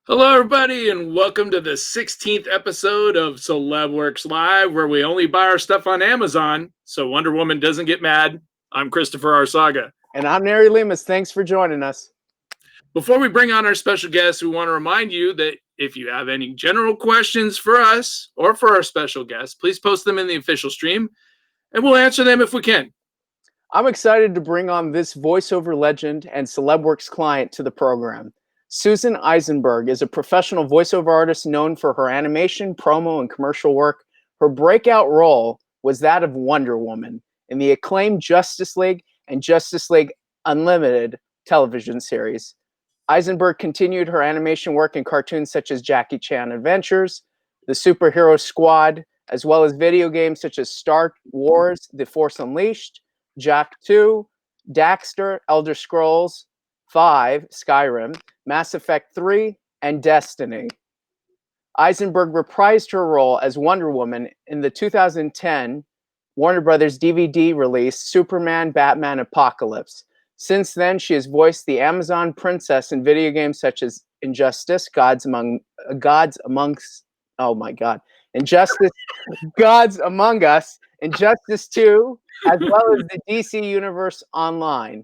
Hello, everybody, and welcome to the 16th episode of CelebWorx Live, where we only buy our stuff on Amazon so Wonder Woman doesn't get mad. I'm Christopher Arsaga. And I'm Nery Lemus. Thanks for joining us. Before we bring on our special guest, we want to remind you that if you have any general questions for us or for our special guest, please post them in the official stream, and we'll answer them if we can. I'm excited to bring on this voiceover legend and CelebWorx client to the program. Susan Eisenberg is a professional voiceover artist known for her animation, promo, and commercial work. Her breakout role was that of Wonder Woman in the acclaimed Justice League and Justice League Unlimited television series. Eisenberg continued her animation work in cartoons such as Jackie Chan Adventures, The Superhero Squad, as well as video games such as Star Wars, The Force Unleashed, Jack 2, Daxter, Elder Scrolls 5, Skyrim, Mass Effect 3, and Destiny. Eisenberg reprised her role as Wonder Woman in the 2010 Warner Brothers DVD release Superman Batman Apocalypse. Since then, she has voiced the Amazon princess in video games such as Injustice, Injustice, Gods Among Us, Injustice 2, as well as the DC Universe Online.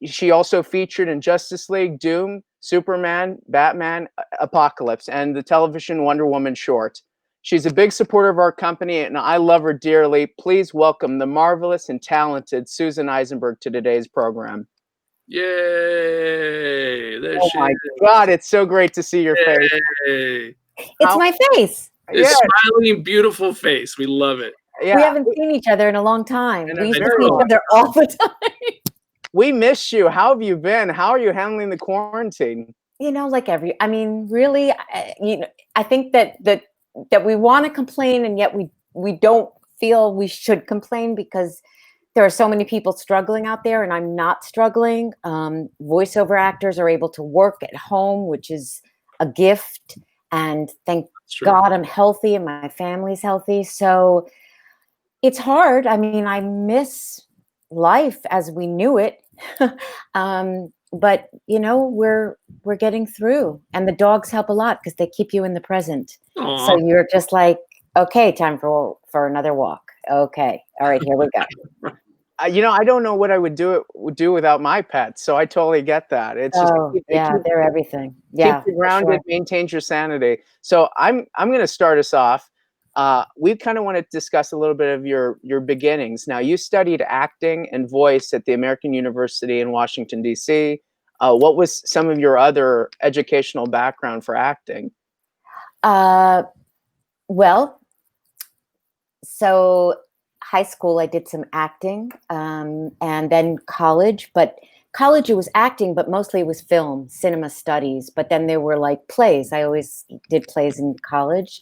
She also featured in Justice League, Doom, Superman, Batman, Apocalypse, and the television Wonder Woman short. She's a big supporter of our company, and I love her dearly. Please welcome the marvelous and talented Susan Eisenberg to today's program. Yay! Oh my God, it's so great to see your face. It's my face. It's smiling, beautiful face. We love it. Yeah. We haven't seen each other in a long time. We used to see each other all the time. We miss you. How have you been? How are you handling the quarantine? You know, really, I think that we want to complain, and yet we don't feel we should complain because there are so many people struggling out there, and I'm not struggling. Voiceover actors are able to work at home, which is a gift, and thank God I'm healthy and my family's healthy. So it's hard. I mean, I miss life as we knew it. But you know, we're getting through, and the dogs help a lot because they keep you in the present. Aww. So you're just like, okay, time for another walk. Okay, all right, here we go. You know, I don't know what I would do without my pets, so I totally get that. It's just they're everything. Yeah, keep you grounded, maintains your sanity. So I'm going to start us off. We kind of want to discuss a little bit of your beginnings. Now, you studied acting and voice at the American University in Washington, D.C. What was some of your other educational background for acting? Well, so high school, I did some acting, and then college. But college, it was acting, but mostly it was film, cinema studies. But then there were like plays. I always did plays in college.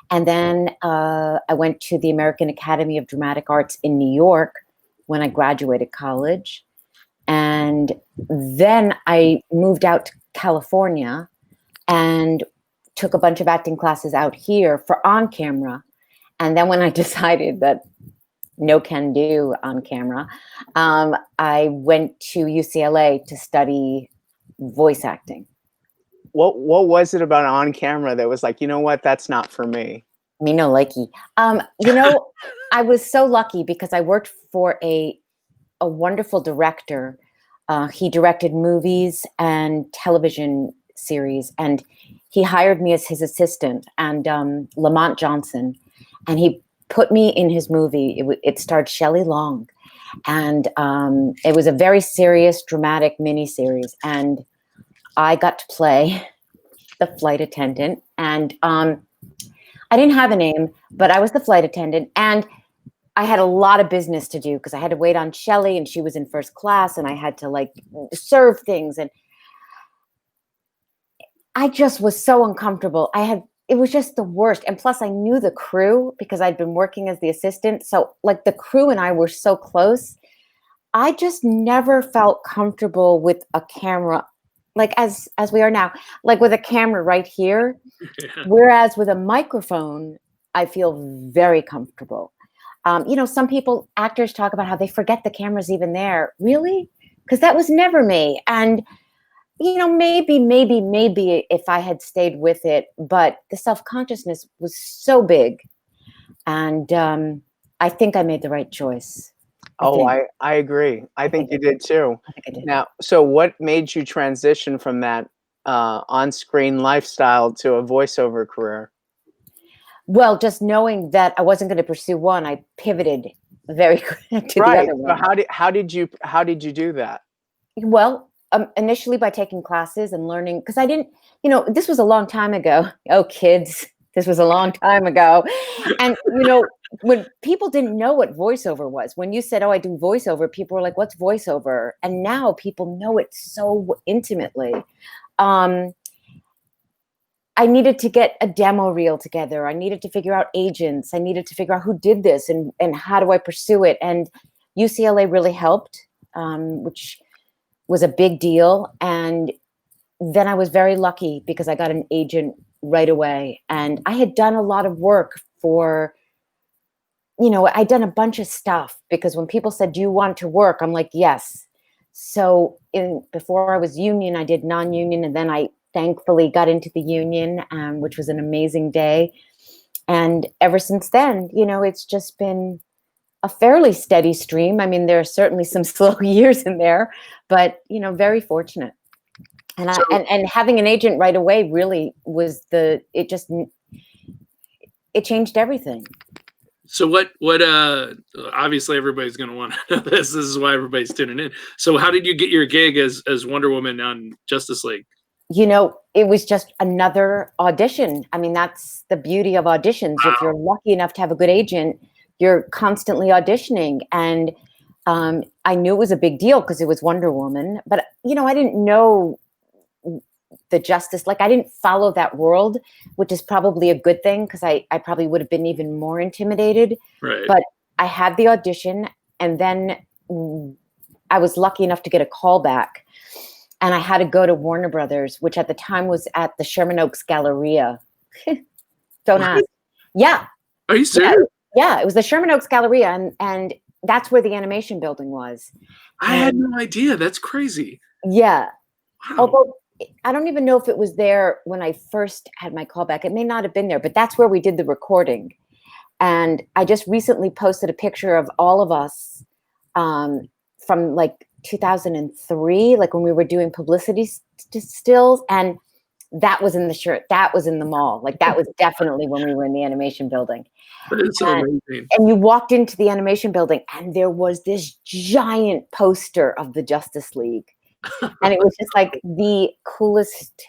And then I went to the American Academy of Dramatic Arts in New York when I graduated college. And then I moved out to California and took a bunch of acting classes out here for on camera. And then when I decided that no can do on camera, I went to UCLA to study voice acting. What was it about on camera that was like, you know what, that's not for me? Me no likey. You know, I was so lucky because I worked for a wonderful director. He directed movies and television series, and he hired me as his assistant, and Lamont Johnson, and he put me in his movie. It starred Shelley Long, and it was a very serious, dramatic miniseries, and I got to play the flight attendant, and I didn't have a name, but I was the flight attendant, and I had a lot of business to do because I had to wait on Shelley, and she was in first class, and I had to like serve things, and I just was so uncomfortable. It was just the worst, and plus I knew the crew because I'd been working as the assistant, so like the crew and I were so close. I just never felt comfortable with a camera, like as we are now, like with a camera right here. Yeah. Whereas with a microphone, I feel very comfortable. You know, some actors talk about how they forget the camera's even there. Really? Because that was never me. And maybe if I had stayed with it, but the self-consciousness was so big. And I think I made the right choice. I agree. I think you did too. I think I did. Now, so what made you transition from that on-screen lifestyle to a voiceover career? Well, just knowing that I wasn't going to pursue one, I pivoted very quick to the Right. other So one. how did you do that? Well, initially by taking classes and learning, because I didn't, this was a long time ago. Oh, kids, this was a long time ago. And, when people didn't know what voiceover was, when you said, oh, I do voiceover, people were like, what's voiceover? And now people know it so intimately. I needed to get a demo reel together. I needed to figure out agents. I needed to figure out who did this and how do I pursue it. And UCLA really helped, which was a big deal. And then I was very lucky because I got an agent right away. And I had done a lot of work for, I'd done a bunch of stuff because when people said, do you want to work? I'm like, yes. So before I was union, I did non-union, and then I thankfully got into the union, which was an amazing day. And ever since then, it's just been a fairly steady stream. I mean, there are certainly some slow years in there, but, very fortunate. And and having an agent right away really was it changed everything. So what obviously everybody's going to want to know this. This is why everybody's tuning in. So how did you get your gig as Wonder Woman on Justice League? It was just another audition. I mean, that's the beauty of auditions. Wow. If you're lucky enough to have a good agent, you're constantly auditioning. And I knew it was a big deal because it was Wonder Woman. But, I didn't know the Justice, like I didn't follow that world, which is probably a good thing because I probably would have been even more intimidated. Right. But I had the audition, and then I was lucky enough to get a call back. And I had to go to Warner Brothers, which at the time was at the Sherman Oaks Galleria. Don't ask. Yeah. Are you serious? Yeah, it was the Sherman Oaks Galleria, and that's where the animation building was. I had no idea. That's crazy. Yeah. Wow. Although I don't even know if it was there when I first had my call back. It may not have been there, but that's where we did the recording. And I just recently posted a picture of all of us from like 2003, like when we were doing publicity stills, and that was in the shirt. That was in the mall. Like that was definitely when we were in the animation building. That is so amazing. And you walked into the animation building, and there was this giant poster of the Justice League. And it was just like the coolest,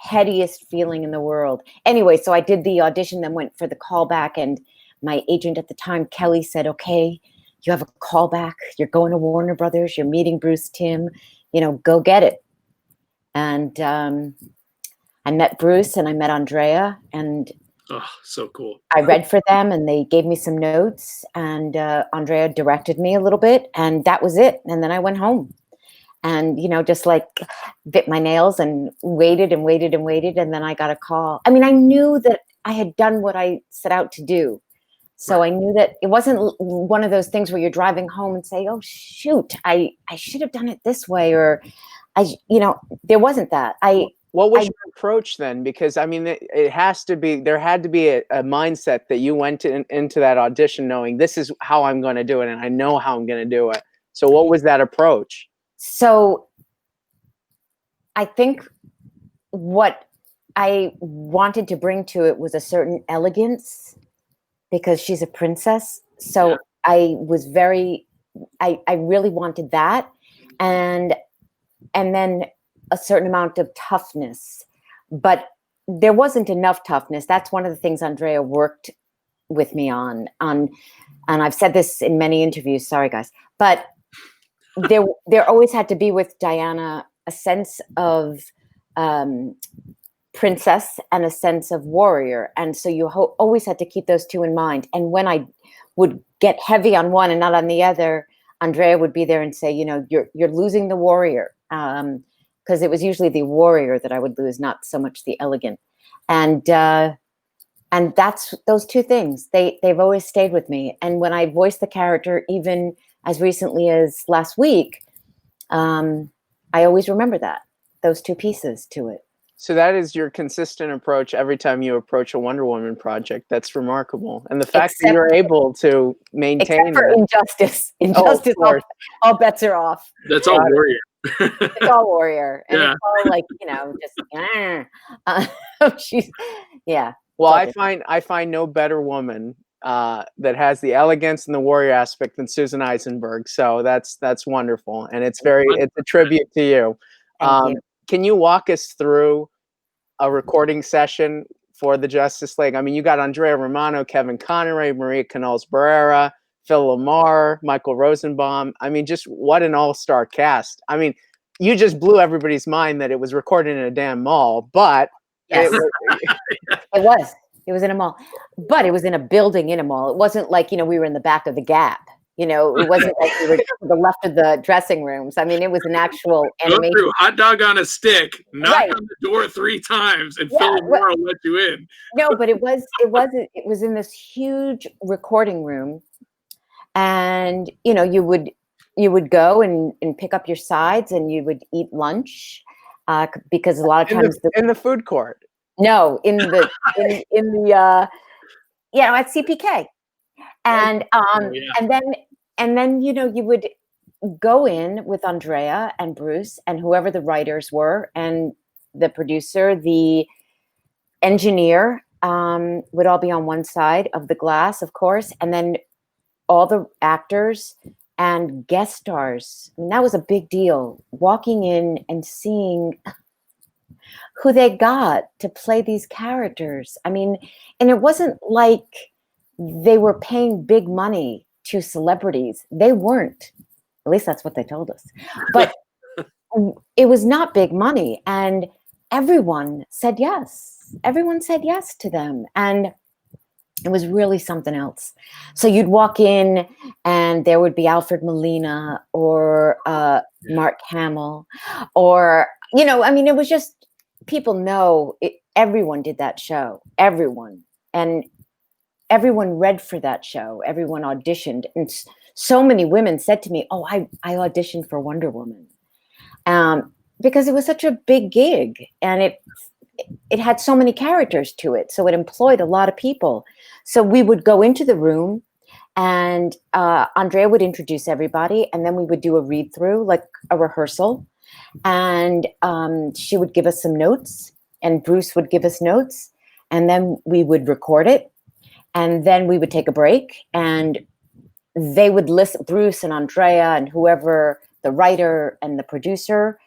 headiest feeling in the world. Anyway, so I did the audition, then went for the callback, and my agent at the time, Kelly, said, okay, you have a callback. You're going to Warner Brothers. You're meeting Bruce Timm. Go get it. And I met Bruce and I met Andrea, and oh, so cool. I read for them, and they gave me some notes, and Andrea directed me a little bit, and that was it. And then I went home. And, just like bit my nails and waited and waited and waited. And then I got a call. I mean, I knew that I had done what I set out to do. So I knew that it wasn't one of those things where you're driving home and say, oh, shoot, I should have done it this way. Or there wasn't that. What was your approach then? Because I mean, there had to be a mindset that you went into that audition knowing this is how I'm going to do it. And I know how I'm going to do it. So what was that approach? So I think what I wanted to bring to it was a certain elegance because she's a princess. So yeah. I really wanted that. And then a certain amount of toughness, but there wasn't enough toughness. That's one of the things Andrea worked with me on, and I've said this in many interviews, sorry guys, but there always had to be with Diana a sense of princess and a sense of warrior. And so you always had to keep those two in mind. And when I would get heavy on one and not on the other, Andrea would be there and say, you're losing the warrior. Because it was usually the warrior that I would lose, not so much the elegant. And that's those two things. They've always stayed with me. And when I voiced the character, even as recently as last week, I always remember that those two pieces to it. So that is your consistent approach every time you approach a Wonder Woman project. That's remarkable. And the fact that you're able to maintain except for that. Injustice. Of Injustice, course. all bets are off. That's all warrior. It's all warrior. And Yeah. it's all like, just, she's, yeah. Well, all I different. find no better woman that has the elegance and the warrior aspect than Susan Eisenberg. So that's wonderful. And it's a tribute to you. Thank you. Can you walk us through a recording session for the Justice League? I mean, you got Andrea Romano, Kevin Conroy, Maria Canals-Barrera, Phil Lamar, Michael Rosenbaum. I mean, just what an all-star cast. I mean, you just blew everybody's mind that it was recorded in a damn mall, but Yes. It was in a mall, but it was in a building in a mall. It wasn't like, we were in the back of the Gap. It wasn't like we were to the left of the dressing rooms. I mean, it was an actual Go animation. through, hot dog on a stick, knock Right. on the door 3 times, and Yeah, Phil Lamar will let you in. No, but it was in this huge recording room, and you would go and pick up your sides, and you would eat lunch, because a lot of times in the food court. No, in the at CPK, and and then you would go in with Andrea and Bruce and whoever the writers were, and the producer, the engineer, would all be on one side of the glass, of course, and then all the actors and guest stars. I mean, that was a big deal, walking in and seeing who they got to play these characters. I mean, and it wasn't like they were paying big money to celebrities. They weren't. At least that's what they told us. But it was not big money, and everyone said yes. Everyone said yes to them, and it was really something else. So you'd walk in, and there would be Alfred Molina or Mark Hamill, or I mean, it was just, people know it, everyone did that show, everyone, and everyone read for that show, everyone auditioned, and so many women said to me, "Oh, I auditioned for Wonder Woman," because it was such a big gig, and it had so many characters to it, so it employed a lot of people. So we would go into the room, and Andrea would introduce everybody, and then we would do a read through, like a rehearsal. And she would give us some notes, and Bruce would give us notes, and then we would record it, and then we would take a break, and they would listen, Bruce and Andrea and whoever the writer and the producer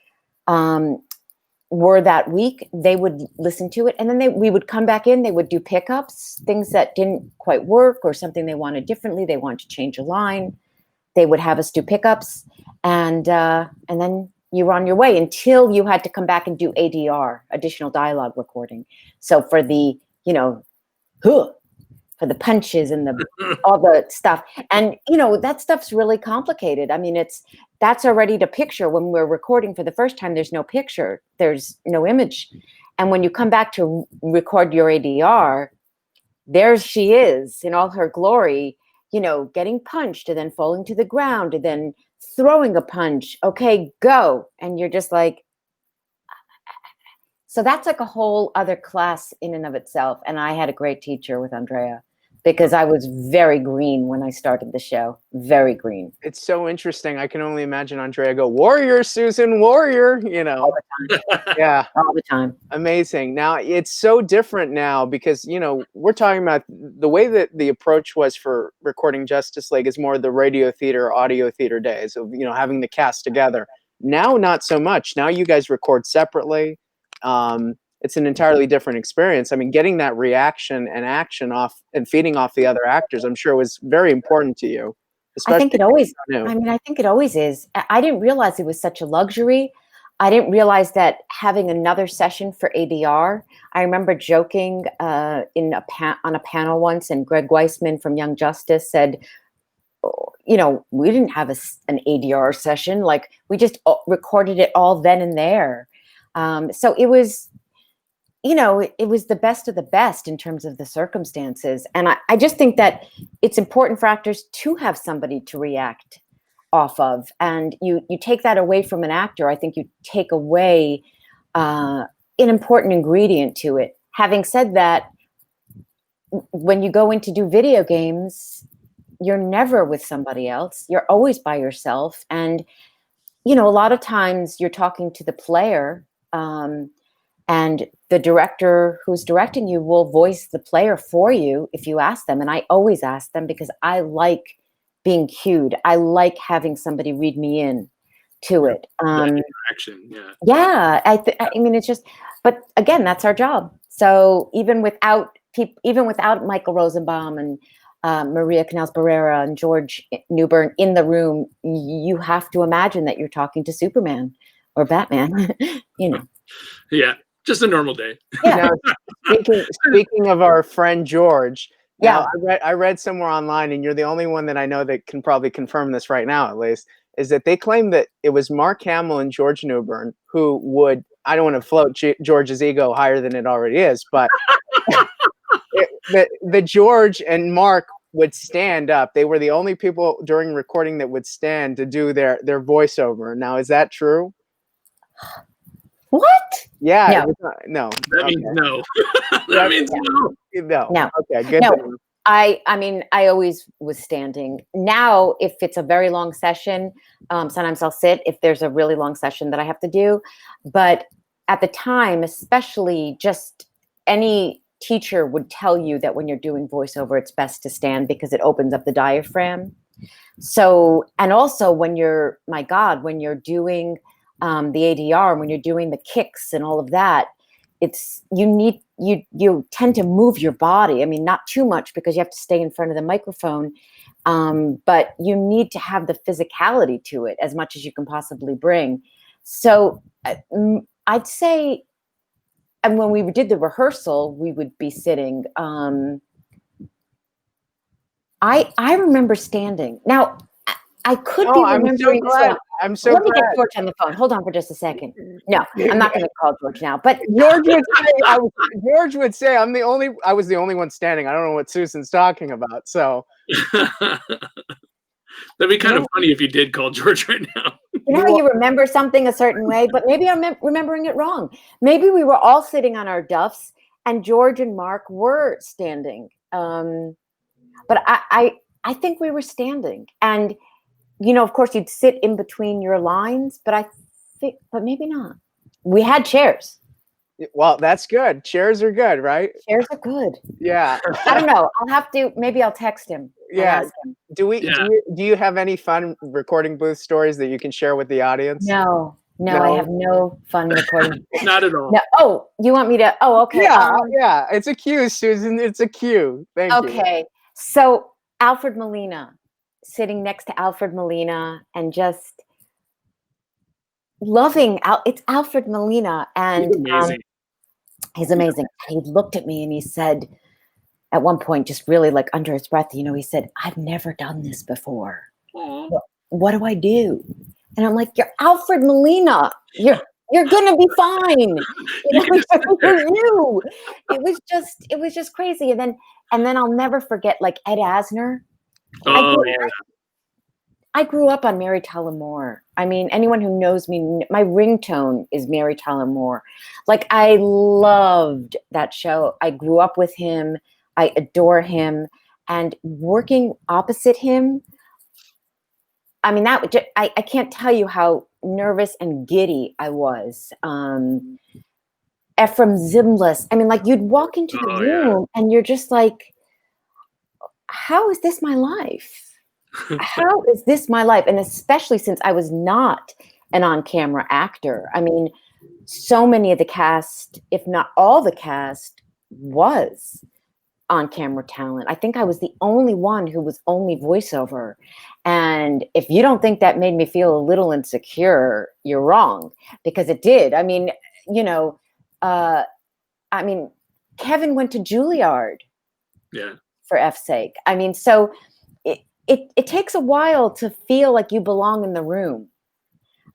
were that week, they would listen to it, and then we would come back in, they would do pickups, things that didn't quite work or something they wanted differently, they wanted to change a line, they would have us do pickups, and then you were on your way until you had to come back and do ADR, additional dialogue recording. So for the, for the punches and all the stuff. And, that stuff's really complicated. I mean, that's already to picture. When we're recording for the first time, there's no picture, there's no image. And when you come back to record your ADR, there she is in all her glory, getting punched and then falling to the ground and then throwing a punch. Okay, go. And you're just like, so that's like a whole other class in and of itself. And I had a great teacher with Andrea, because I was very green when I started the show. Very green. It's so interesting. I can only imagine Andrea go, "Warrior, Susan, warrior," All the time. Yeah. All the time. Amazing. Now, it's so different now because, we're talking about the way that the approach was for recording Justice League is more the radio theater, audio theater days of, having the cast together. Now, not so much. Now you guys record separately. It's an entirely different experience. I mean, getting that reaction and action off and feeding off the other actors, I'm sure was very important to you. I think it always, I think it always is. I didn't realize it was such a luxury. I didn't realize that having another session for ADR. I remember joking on a panel once, and Greg Weisman from Young Justice said, we didn't have an ADR session. Like, we just recorded it all then and there. So it was, it was the best of the best in terms of the circumstances. And I just think that it's important for actors to have somebody to react off of. And you take that away from an actor. I think you take away an important ingredient to it. Having said that, when you go in to do video games, you're never with somebody else. You're always by yourself. And, a lot of times you're talking to the player, and the director who's directing you will voice the player for you if you ask them. And I always ask them because I like being cued. I like having somebody read me in to it. Interaction, yeah. Yeah, I mean, it's just, but again, that's our job. So even without Michael Rosenbaum and Maria Canals-Barrera and George Newbern in the room, you have to imagine that you're talking to Superman or Batman, Yeah, just a normal day. Yeah. Now, speaking of our friend George, Yeah. I read somewhere online, and you're the only one that I know that can probably confirm this right now, at least, is that they claim that it was Mark Hamill and George Newbern who would, I don't want to float George's ego higher than it already is, but the George and Mark would stand up. They were the only people during recording that would stand to do their voiceover. Now, is that true? What? Yeah. No. No. That means no. That means no. No. Okay, good. No. I mean, I always was standing. Now, if it's a very long session, sometimes I'll sit if there's a really long session that I have to do. But at the time, especially, just any teacher would tell you that when you're doing voiceover, it's best to stand because it opens up the diaphragm. So, and also when you're doing the ADR, when you're doing the kicks and all of that, you tend to move your body. I mean, not too much because you have to stay in front of the microphone, but you need to have the physicality to it as much as you can possibly bring. So I'd say, and when we did the rehearsal, we would be sitting. I remember standing. Now, I could be remembering. I'm so Let me glad. get George on the phone. Hold on for just a second. No, I'm not going to call George now. But George would say, I was the only one standing. I don't know what Susan's talking about. So that'd be kind of funny if you did call George right now. You know how you remember something a certain way, but maybe I'm remembering it wrong. Maybe we were all sitting on our duffs and George and Mark were standing. But I think we were standing. And of course, you'd sit in between your lines, but maybe not. We had chairs. Well, that's good. Chairs are good, right? Chairs are good. Yeah. I don't know. Maybe I'll text him. Yeah. Ask him. Do you have any fun recording booth stories that you can share with the audience? No, I have no fun recording. Not at all. No. Oh, you want me to? Oh, okay. Yeah. It's a cue, Susan. It's a cue. Thank you. Okay. So Alfred Molina, sitting next to Alfred Molina and just loving it's Alfred Molina, and he's amazing. And he looked at me and he said, at one point, just really like under his breath, he said, "I've never done this before. What do I do?" And I'm like, "You're Alfred Molina. You're gonna be fine. For you." It was just crazy. And then I'll never forget, like, Ed Asner. I grew up on Mary Tyler Moore. I mean, anyone who knows me, my ringtone is Mary Tyler Moore. Like, I loved that show. I grew up with him. I adore him. And working opposite him, I mean, I can't tell you how nervous and giddy I was. Ephraim Zimbalist. I mean, like, you'd walk into the room and you're just like, how is this my life? How is this my life? And especially since I was not an on-camera actor. I mean, so many of the cast, if not all the cast, was on-camera talent. I think I was the only one who was only voiceover. And if you don't think that made me feel a little insecure, you're wrong, because it did. I mean, Kevin went to Juilliard. Yeah. For F's sake. I mean, so it takes a while to feel like you belong in the room,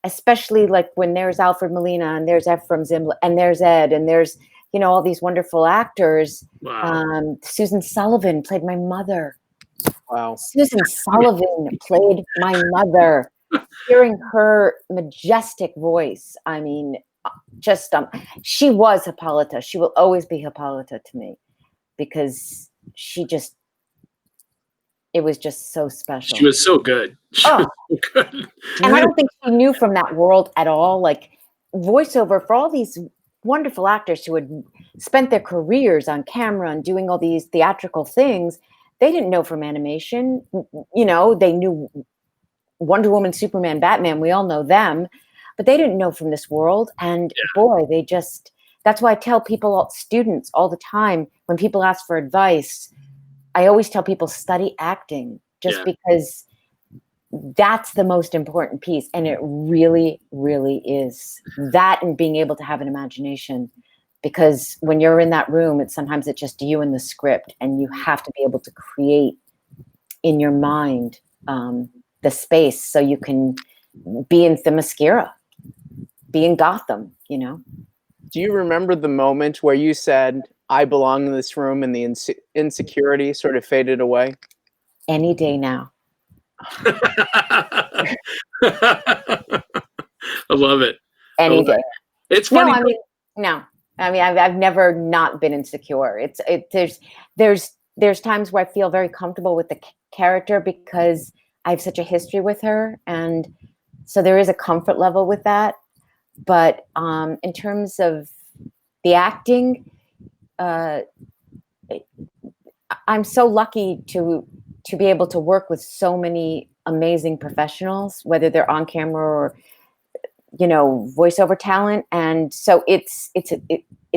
especially like when there's Alfred Molina and there's Ephraim Zimbalist and there's Ed and there's, all these wonderful actors. Wow. Susan Sullivan played my mother. Wow. Susan Sullivan played my mother. Hearing her majestic voice, I mean, just she was Hippolyta. She will always be Hippolyta to me, because it was just so special. She was so good. She was so good. And I don't think she knew from that world at all. Like, voiceover, for all these wonderful actors who had spent their careers on camera and doing all these theatrical things, they didn't know from animation. You know, they knew Wonder Woman, Superman, Batman. We all know them, but they didn't know from this world. And boy, that's why I tell people, students all the time, when people ask for advice, I always tell people, study acting, just because that's the most important piece. And it really, really is. That, and being able to have an imagination, because when you're in that room, sometimes it's just you and the script, and you have to be able to create in your mind the space, so you can be in Themyscira, be in Gotham, you know? Do you remember the moment where you said, I belong in this room, and the insecurity sort of faded away? Any day now. I love it. Any day. It's funny. I've never not been insecure. There's times where I feel very comfortable with the character, because I have such a history with her, and so there is a comfort level with that. But in terms of the acting, I'm so lucky to be able to work with so many amazing professionals, whether they're on camera or, you know, voiceover talent. And so it's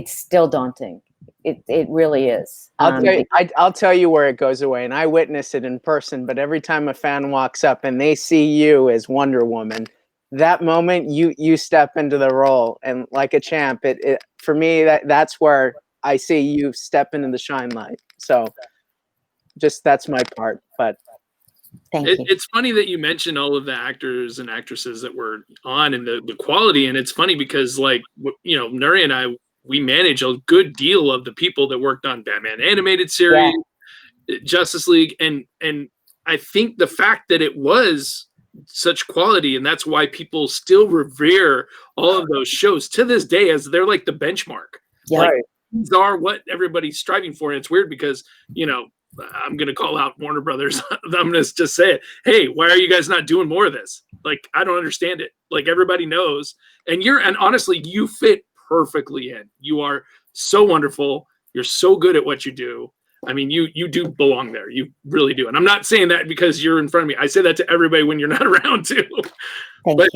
still daunting. It really is. I'll tell you where it goes away, and I witness it in person. But every time a fan walks up and they see you as Wonder Woman, that moment you step into the role, and like a champ. It for me, that's where I see you step into the shine light. So just that's my part. But thank you. It's funny that you mentioned all of the actors and actresses that were on, and the quality. And it's funny because, like, you know, Nery and I, we manage a good deal of the people that worked on Batman animated series, Justice League, and I think the fact that it was such quality, and that's why people still revere all of those shows to this day, as they're like the benchmark. Yeah. Like, these are what everybody's striving for. And it's weird because, you know, I'm going to call out Warner Brothers. I'm going to just say it. Hey, why are you guys not doing more of this? Like, I don't understand it. Like, everybody knows. And honestly, you fit perfectly in. You are so wonderful. You're so good at what you do. I mean, you do belong there. You really do. And I'm not saying that because you're in front of me. I say that to everybody when you're not around too. Thank you.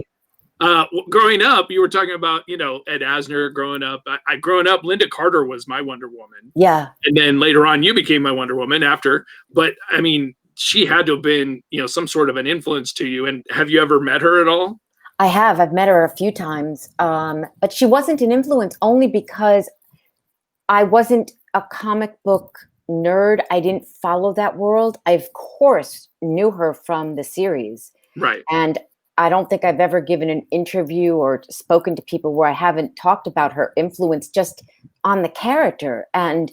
Growing up, you were talking about, you know, Ed Asner growing up. Growing up, Linda Carter was my Wonder Woman. Yeah. And then later on, you became my Wonder Woman after. But I mean, she had to have been, you know, some sort of an influence to you. And have you ever met her at all? I have. I've met her a few times. But she wasn't an influence, only because I wasn't a comic book nerd. I didn't follow that world. I, of course, knew her from the series. Right. And I don't think I've ever given an interview or spoken to people where I haven't talked about her influence just on the character, and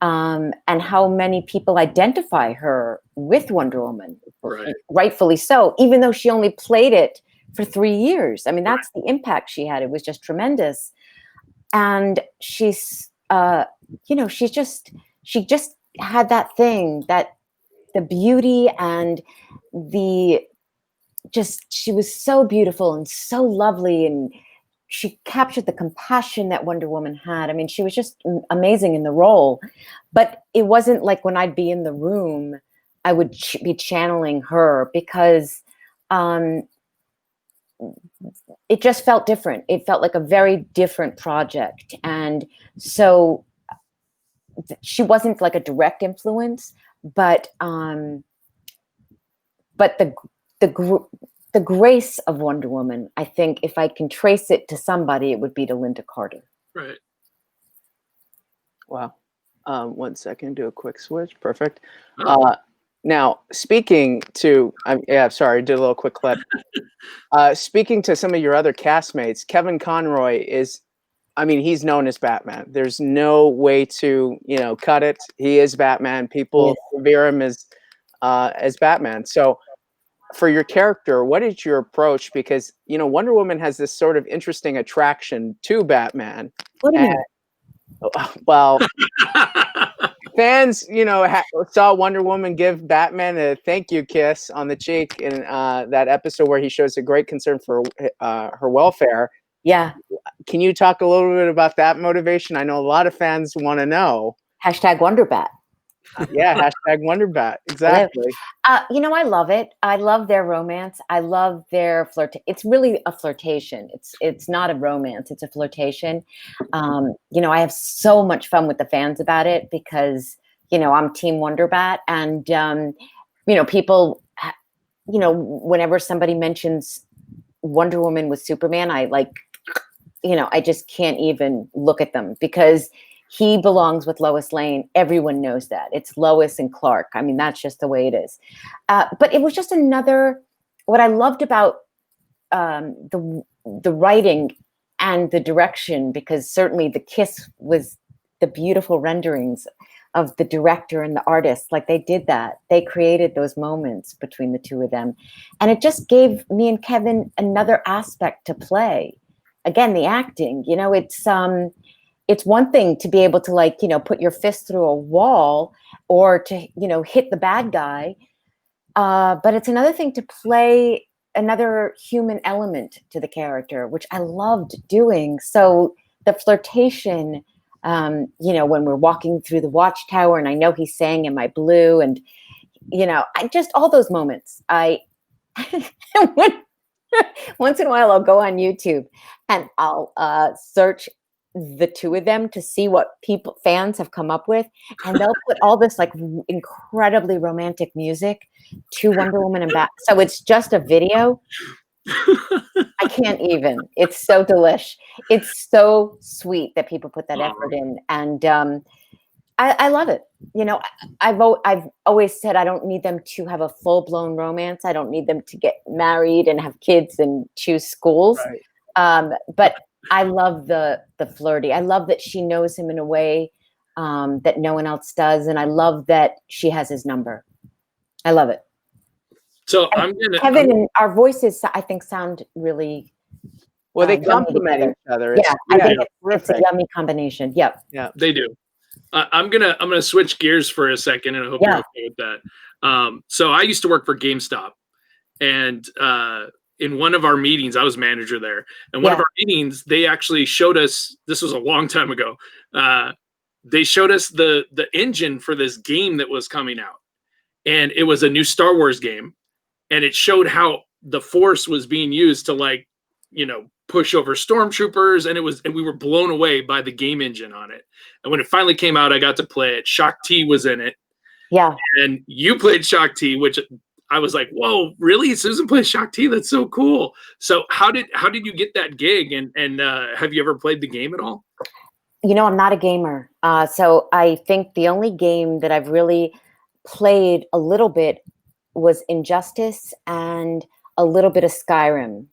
how many people identify her with Wonder Woman, Right. Rightfully so, even though she only played it for 3 years. I mean, that's the impact she had. It was just tremendous. And she's, you know, she just had that thing, that the beauty and she was so beautiful and so lovely, and she captured the compassion that Wonder Woman had. I mean, she was just amazing in the role. But it wasn't like when I'd be in the room, I would be channeling her, because it just felt different. It felt like a very different project. And so she wasn't like a direct influence, but the grace of Wonder Woman, I think if I can trace it to somebody, it would be to Linda Carter. Right. Wow. 1 second, do a quick switch. Perfect. Oh. Now, speaking to, sorry, did a little quick clip. Speaking to some of your other castmates, Kevin Conroy is, I mean, he's known as Batman. There's no way to, you know, cut it. He is Batman. People revere him as Batman. So for your character, what is your approach? Because, you know, Wonder Woman has this sort of interesting attraction to Batman. What do you mean? Well, fans, you know, saw Wonder Woman give Batman a thank you kiss on the cheek in that episode where he shows a great concern for her welfare. Yeah. Can you talk a little bit about that motivation? I know a lot of fans want to know. Hashtag WonderBat. Yeah, hashtag WonderBat. Exactly. You know, I love it. I love their romance. I love their flirt. It's really a flirtation. It's not a romance. It's a flirtation. You know, I have so much fun with the fans about it because, you know, I'm Team WonderBat, and you know, people, you know, whenever somebody mentions Wonder Woman with Superman, I like, you know, I just can't even look at them because he belongs with Lois Lane. Everyone knows that. It's Lois and Clark. I mean, that's just the way it is. But it was just what I loved about the writing and the direction, because certainly the kiss was the beautiful renderings of the director and the artist. Like, they did that. They created those moments between the two of them. And it just gave me and Kevin another aspect to play. Again, the acting, you know, it's one thing to be able to, like, you know, put your fist through a wall or to, you know, hit the bad guy. But it's another thing to play another human element to the character, which I loved doing. So the flirtation, you know, when we're walking through the watchtower and I know he's saying "Am I blue?" and, you know, I just, all those moments. Once in a while I'll go on YouTube and I'll search the two of them to see what fans have come up with, and they'll put all this like incredibly romantic music to Wonder Woman and Bat. So it's just a video. I can't even. It's so delish. It's so sweet that people put that effort in, and I love it. You know, I've always said I don't need them to have a full-blown romance. I don't need them to get married and have kids and choose schools. Right. But I love the flirty. I love that she knows him in a way that no one else does, and I love that she has his number. I love it. So Kevin and our voices, I think, sound really well. They complement each other. Yeah, I think it's a yummy combination. Yep. Yeah, they do. I'm gonna switch gears for a second, and I hope you're okay with that. So I used to work for GameStop, and in one of our meetings, I was manager there. And one of our meetings, they actually showed us, this was a long time ago, they showed us the engine for this game that was coming out. And it was a new Star Wars game. And it showed how the Force was being used to, like, you know, push over stormtroopers. And we were blown away by the game engine on it. And when it finally came out, I got to play it. Shakti was in it. Yeah. And you played Shakti, which I was like, whoa, really? Susan plays Shakti? That's so cool. So how did you get that gig? And have you ever played the game at all? You know, I'm not a gamer. So I think the only game that I've really played a little bit was Injustice and a little bit of Skyrim.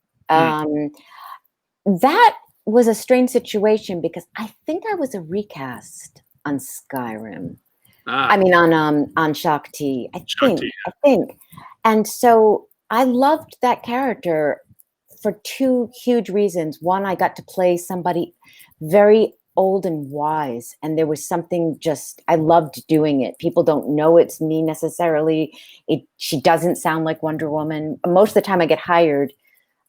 That was a strange situation because I think I was a recast on Skyrim. I mean, on Shakti. I think. And so I loved that character for two huge reasons. One, I got to play somebody very old and wise, and there was something just, I loved doing it. People don't know it's me necessarily. She doesn't sound like Wonder Woman. Most of the time I get hired,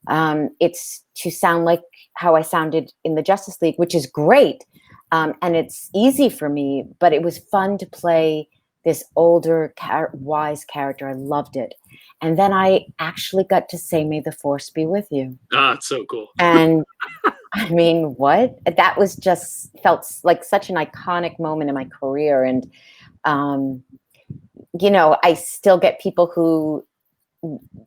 it's to sound like how I sounded in the Justice League, which is great. And it's easy for me, but it was fun to play this older, wise character. I loved it. And then I actually got to say, "May the Force be with you." It's so cool. And I mean, what? That was just felt like such an iconic moment in my career. And, you know, I still get people who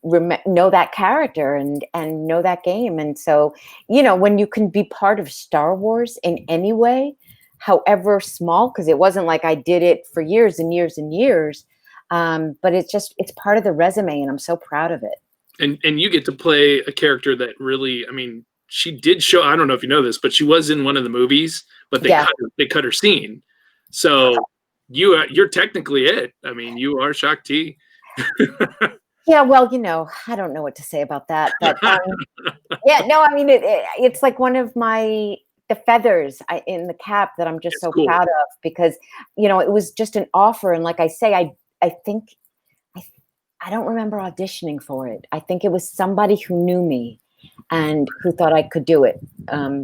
know that character and know that game. And so, you know, when you can be part of Star Wars in any way, however small, because it wasn't like I did it for years and years and years, but it's part of the resume, and I'm so proud of it. And you get to play a character that really, I mean, she did show, I don't know if you know this, but she was in one of the movies, but they cut her scene. So you're technically it. I mean, you are Shakti. Yeah, well, I don't know what to say about that, but yeah, no, I mean it's like one of the feathers in the cap that I'm just It's so cool. proud of, because it was just an offer, and like I say, I think I don't remember auditioning for it. I think it was somebody who knew me and who thought I could do it,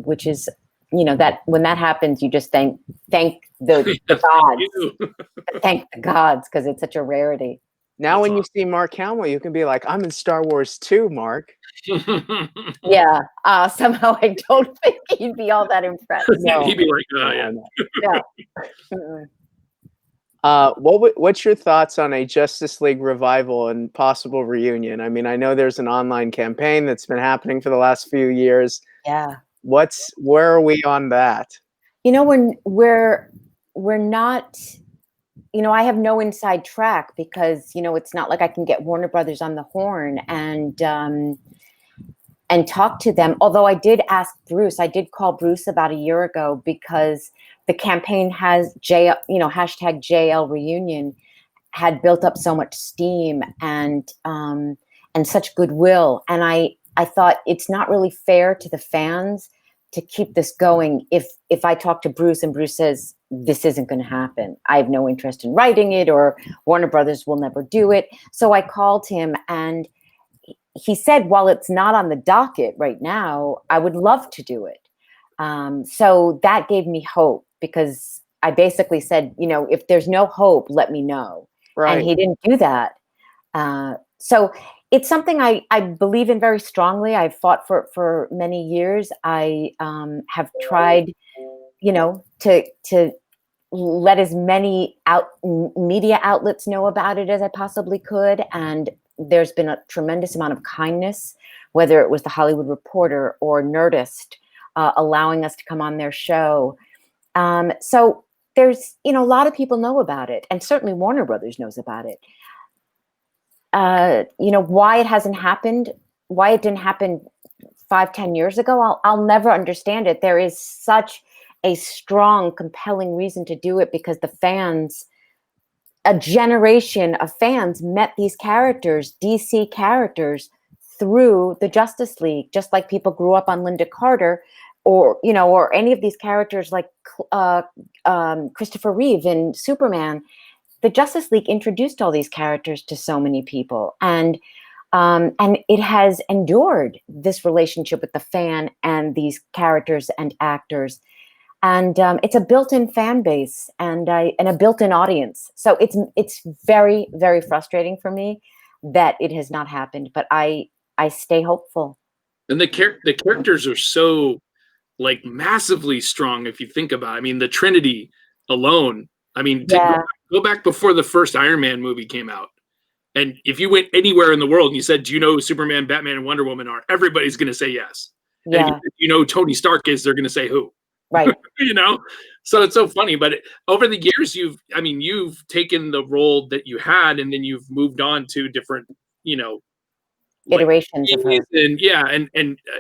which is, that when that happens, you just thank the Thank gods, you. because it's such a rarity. Now, That's when you see Mark Hamill, you can be like, "I'm in Star Wars too, Mark." awesome. Yeah, somehow I don't think he'd be all that impressed. No, He'd be like, oh, no, yeah. no. No. Mm-mm. What's your thoughts on a Justice League revival and possible reunion? I mean, I know there's an online campaign that's been happening for the last few years. Yeah. Where are we on that? When we're not, I have no inside track, because it's not like I can get Warner Brothers on the horn and talk to them. Although I did ask Bruce, I did call Bruce about a year ago, because the campaign has hashtag JL reunion had built up so much steam and such goodwill, and I thought it's not really fair to the fans to keep this going if I talk to Bruce and Bruce says this isn't going to happen. I have no interest in writing it, or Warner Brothers will never do it. So I called him, and he said, while it's not on the docket right now, I would love to do it. So that gave me hope, because I basically said, if there's no hope, let me know. Right. And he didn't do that. So it's something I believe in very strongly. I've fought for many years. I have tried, to let as many media outlets know about it as I possibly could. And there's been a tremendous amount of kindness, whether it was the Hollywood Reporter or Nerdist, allowing us to come on their show. So there's, a lot of people know about it, and certainly Warner Brothers knows about it. Why it hasn't happened, why it didn't happen 5-10 years ago, I'll never understand it. There is such a strong, compelling reason to do it, because the fans, a generation of fans, met these characters, DC characters, through the Justice League, just like people grew up on Linda Carter, or any of these characters like Christopher Reeve in Superman. The Justice League introduced all these characters to so many people, and it has endured this relationship with the fan and these characters and actors, and it's a built-in fan base and a built-in audience. So it's very, very frustrating for me that it has not happened, but I stay hopeful. And the characters are so like massively strong if you think about it. I mean, the Trinity alone. I mean, Yeah. go back before the first Iron Man movie came out, and if you went anywhere in the world and you said, "Do you know who Superman, Batman, and Wonder Woman are?" Everybody's going to say yes. Yeah. And if you know who Tony Stark is, they're going to say who. Right. So it's so funny. But over the years, you've taken the role that you had, and then you've moved on to different, Iterations of her. And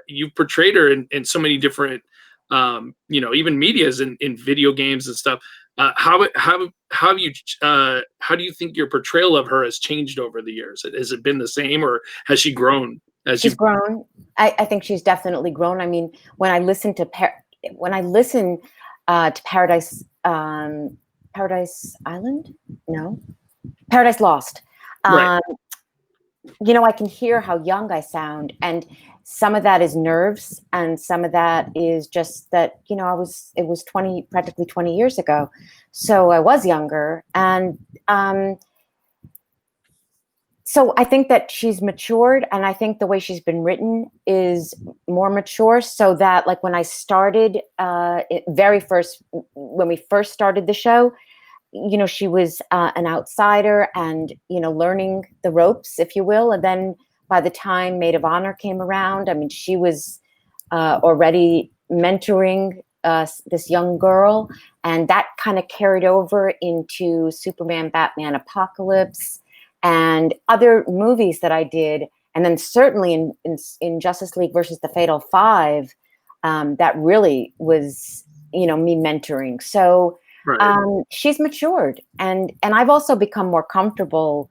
you've portrayed her in so many different, even medias and in video games and stuff. How do you think your portrayal of her has changed over the years? Has it been the same, or has she grown? She's grown. I think she's definitely grown. I mean, when I listen to Paradise Island, no, Paradise Lost. Right. I can hear how young I sound, and some of that is nerves, and some of that is just that, it was practically 20 years ago. So I was younger. And so I think that she's matured, and I think the way she's been written is more mature, so that like when I started, when we first started the show, she was an outsider and, learning the ropes, if you will. And then by the time Maid of Honor came around, I mean, she was already mentoring this young girl. And that kind of carried over into Superman, Batman, Apocalypse, and other movies that I did. And then certainly in Justice League versus the Fatal Five, that really was, me mentoring. So Right. she's matured, and I've also become more comfortable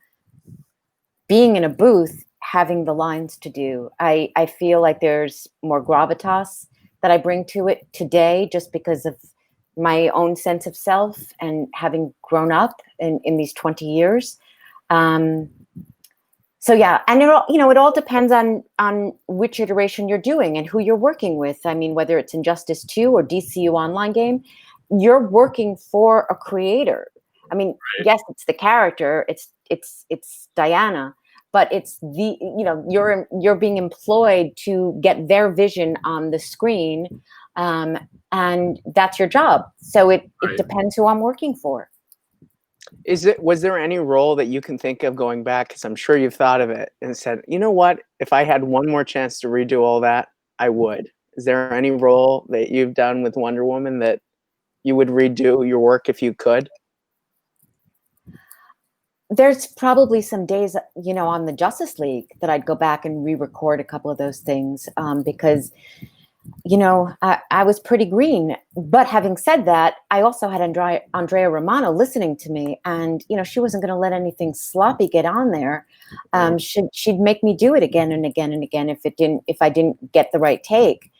being in a booth, having the lines to do. I feel like there's more gravitas that I bring to it today just because of my own sense of self and having grown up in these 20 years. So yeah, and it all depends on which iteration you're doing and who you're working with. I mean, whether it's Injustice 2 or DCU Online game, you're working for a creator. I mean, yes, it's the character, it's Diana, but it's you're being employed to get their vision on the screen, and that's your job. So it depends who I'm working for. Was there any role that you can think of going back, because I'm sure you've thought of it and said, you know what, if I had one more chance to redo all that, I would? Is there any role that you've done with Wonder Woman that you would redo your work if you could? There's probably some days, on the Justice League that I'd go back and re-record a couple of those things, because I was pretty green. But having said that, I also had Andrea Romano listening to me, and she wasn't going to let anything sloppy get on there. She'd make me do it again and again and again if I didn't get the right take.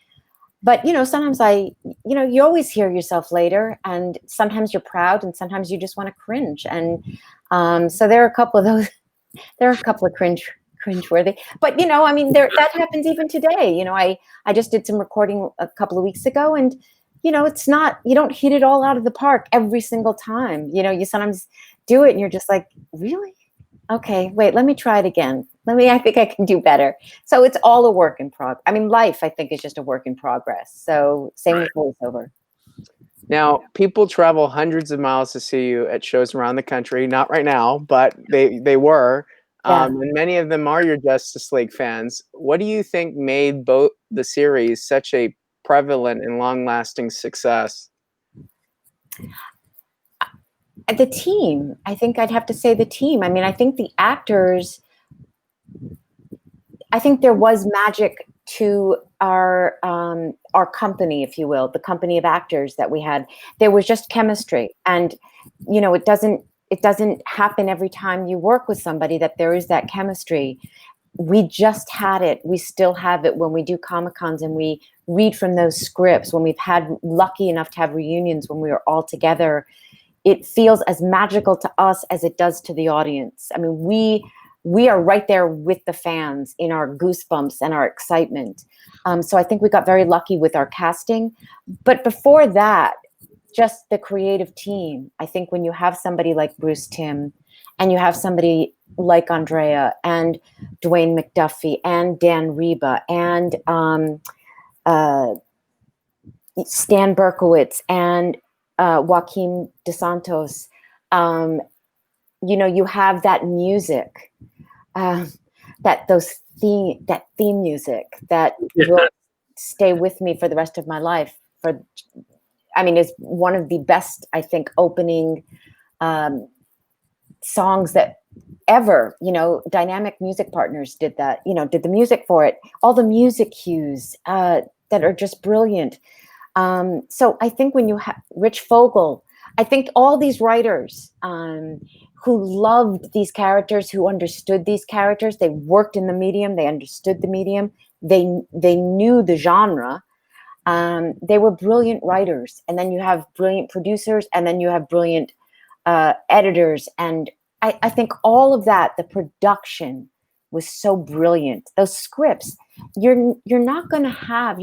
But sometimes you always hear yourself later, and sometimes you're proud, and sometimes you just want to cringe. And so there are a couple of those. There are a couple of cringeworthy, but that happens even today. I just did some recording a couple of weeks ago, and it's not, you don't hit it all out of the park every single time. You sometimes do it and you're just like, really? Okay, wait, let me try it again. I think I can do better. So it's all a work in progress. I mean, life, I think, is just a work in progress. So same with voiceover. Now, people travel hundreds of miles to see you at shows around the country. Not right now, but they were. Yeah. And many of them are your Justice League fans. What do you think made both the series such a prevalent and long-lasting success? The team. I think I'd have to say the team. I mean, I think the actors, I think there was magic to our company, if you will, the company of actors that we had. There was just chemistry, and it doesn't happen every time you work with somebody that there is that chemistry. We just had it. We still have it when we do Comic-Cons and we read from those scripts, when we've had lucky enough to have reunions when we were all together. It feels as magical to us as it does to the audience. I mean, we are right there with the fans in our goosebumps and our excitement. So I think we got very lucky with our casting. But before that, just the creative team. I think when you have somebody like Bruce Timm, and you have somebody like Andrea and Dwayne McDuffie and Dan Reba and Stan Berkowitz and Joaquin DeSantos, you have that music, that theme music that will stay with me for the rest of my life. Is one of the best, I think, opening songs that ever. Dynamic Music Partners did that. Did the music for it. All the music cues that are just brilliant. So I think when you have Rich Fogel, I think all these writers who loved these characters, who understood these characters, they worked in the medium, they understood the medium, they knew the genre. They were brilliant writers. And then you have brilliant producers, and then you have brilliant editors. And I think all of that, the production was so brilliant. Those scripts, you're not going to have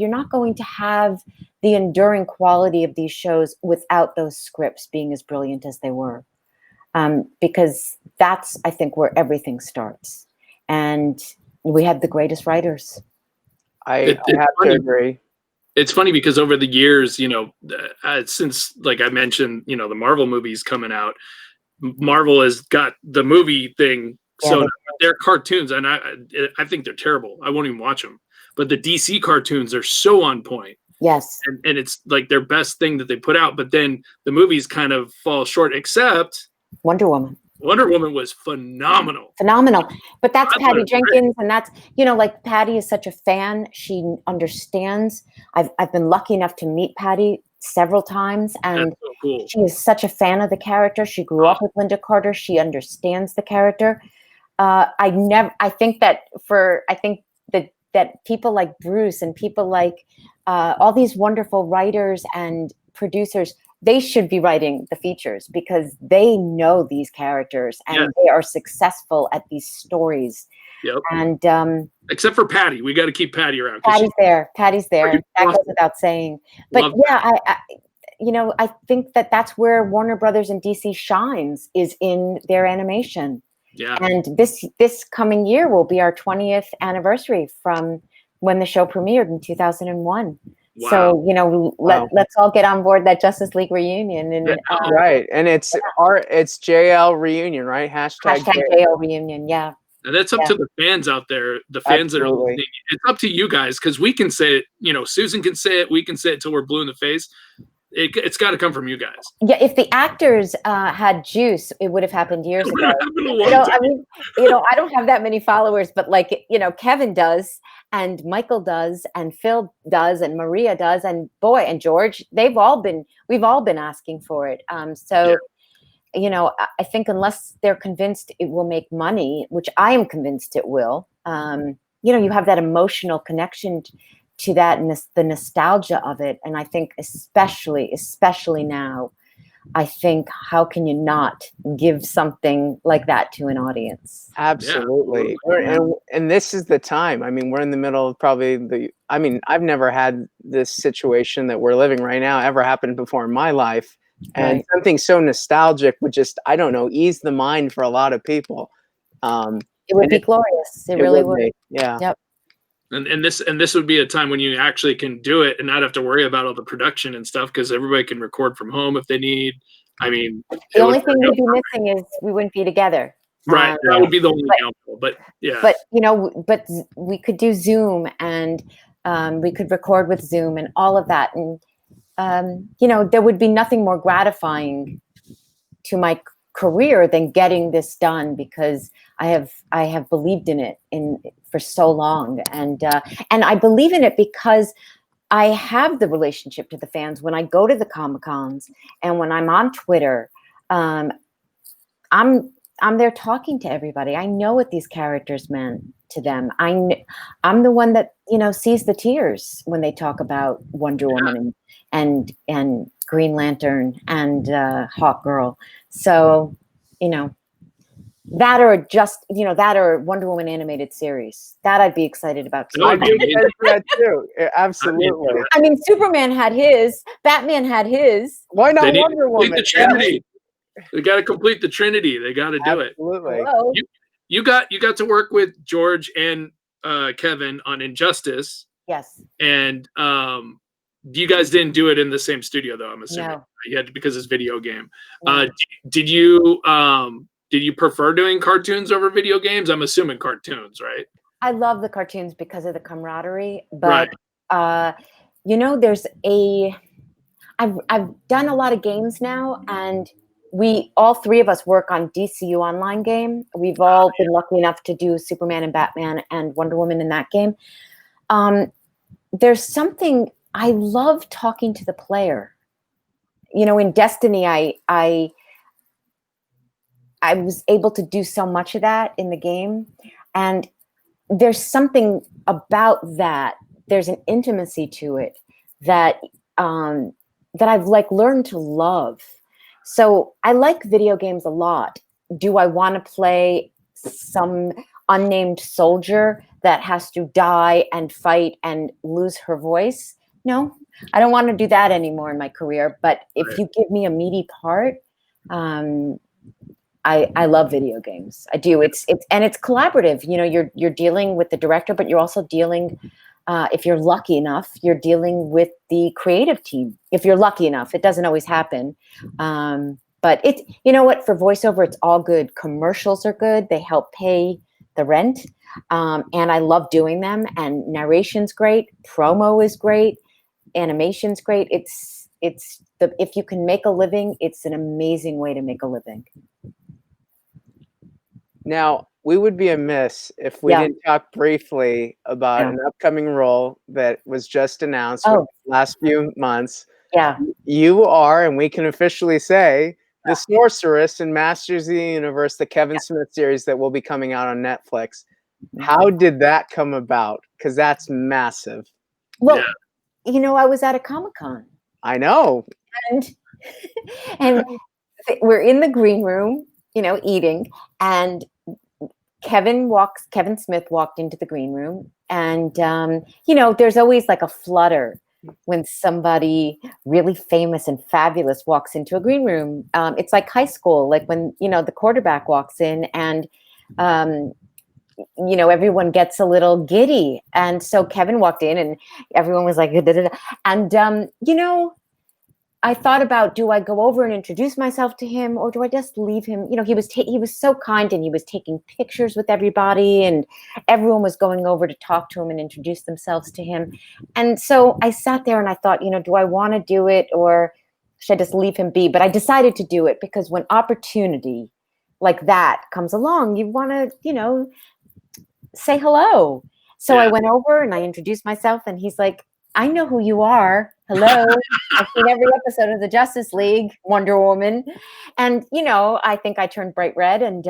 the enduring quality of these shows without those scripts being as brilliant as they were. Because that's, I think, where everything starts. And we had the greatest writers. I have to agree. It's funny because over the years, since, like I mentioned, the Marvel movies coming out, Marvel has got the movie thing. Yeah, So they're cartoons, and I think they're terrible. I won't even watch them. But the DC cartoons are so on point. Yes. And it's like their best thing that they put out. But then the movies kind of fall short, except Wonder Woman. Wonder Woman was phenomenal. But that's Patty Jenkins, and that's, like Patty is such a fan. She understands. I've been lucky enough to meet Patty several times, and so cool. She is such a fan of the character. She grew up with Linda Carter. She understands the character. I think that that people like Bruce and people like all these wonderful writers and producers, they should be writing the features because they know these characters and they are successful at these stories. Yep. And except for Patty, we got to keep Patty around. Patty's there. That goes without saying. But I think that that's where Warner Brothers and DC shines, is in their animation. Yeah. And this coming year will be our 20th anniversary from when the show premiered in 2001. Wow. So, let's all get on board that Justice League reunion. And right. And it's JL reunion, right? Hashtag JL reunion. Yeah. And that's up to the fans out there, the fans that are listening. It's up to you guys, because we can say it, Susan can say it, we can say it till we're blue in the face. It's got to come from you guys. Yeah, if the actors had juice, it would have happened years ago. I don't have that many followers, but Kevin does, and Michael does, and Phil does, and Maria does, and and George. We've all been asking for it. I think unless they're convinced it will make money, which I am convinced it will, you have that emotional connection to that and the nostalgia of it. And I think especially now, I think, how can you not give something like that to an audience? Absolutely. Yeah. And this is the time. I mean, we're in the middle of probably I've never had this situation that we're living right now ever happened before in my life. And something so nostalgic would just, I don't know, ease the mind for a lot of people. It would be glorious. It really would. Yeah. Yep. And this would be a time when you actually can do it and not have to worry about all the production and stuff, because everybody can record from home if they need. I mean, the only thing we'd be missing is we wouldn't be together. Right. That would be the only downfall. But yeah. But we could do Zoom, and we could record with Zoom and all of that. And there would be nothing more gratifying to my career than getting this done, because I have believed in it for so long, and I believe in it because I have the relationship to the fans. When I go to the Comic-Cons and when I'm on Twitter, I'm there talking to everybody. I know what these characters meant to them. I'm the one that sees the tears when they talk about Wonder Woman and Green Lantern and Hawk Girl. So that or Wonder Woman animated series, that I'd be excited about too. I'd be excited for that too. Absolutely. I mean, Superman had his, Batman had his. Why not Wonder Woman? The Trinity. They got to complete the Trinity. They got to do it. Absolutely. You got to work with George and Kevin on Injustice. Yes. And you guys didn't do it in the same studio, though, I'm assuming. No. You had, because it's video game. No. Did you prefer doing cartoons over video games? I'm assuming cartoons, right? I love the cartoons because of the camaraderie, but there's I've done a lot of games now, and all three of us work on DCU online game. We've all been lucky enough to do Superman and Batman and Wonder Woman in that game. There's something, I love talking to the player. In Destiny, I was able to do so much of that in the game, and there's something about that. There's an intimacy to it that I've learned to love. So I like video games a lot. Do I want to play some unnamed soldier that has to die and fight and lose her voice? No, I don't want to do that anymore in my career. But if you give me a meaty part, I love video games. I do. It's collaborative. You're dealing with the director, but you're also dealing, if you're lucky enough, you're dealing with the creative team. If you're lucky enough, it doesn't always happen. But for voiceover, it's all good. Commercials are good. They help pay the rent. And I love doing them. And narration's great. Promo is great. Animation's great. If you can make a living, it's an amazing way to make a living. Now, we would be amiss if we didn't talk briefly about an upcoming role that was just announced in the last few months. Yeah. You are, and we can officially say, the Sorceress and Masters of the Universe, the Kevin Smith series that will be coming out on Netflix. How did that come about? Because that's massive. Well, I was at a Comic-Con. I know. And we're in the green room, eating, and Kevin Smith walked into the green room, and there's always like a flutter when somebody really famous and fabulous walks into a green room. It's like high school, like when the quarterback walks in, and everyone gets a little giddy. And so Kevin walked in, and everyone was like, and I thought about, do I go over and introduce myself to him, or do I just leave him? He was so kind, and he was taking pictures with everybody, and everyone was going over to talk to him and introduce themselves to him. And so I sat there and I thought, do I want to do it, or should I just leave him be? But I decided to do it, because when opportunity like that comes along, you want to, say hello. So I went over and I introduced myself, and he's like, I know who you are. Hello. I've seen every episode of the Justice League, Wonder Woman. And, I think I turned bright red, and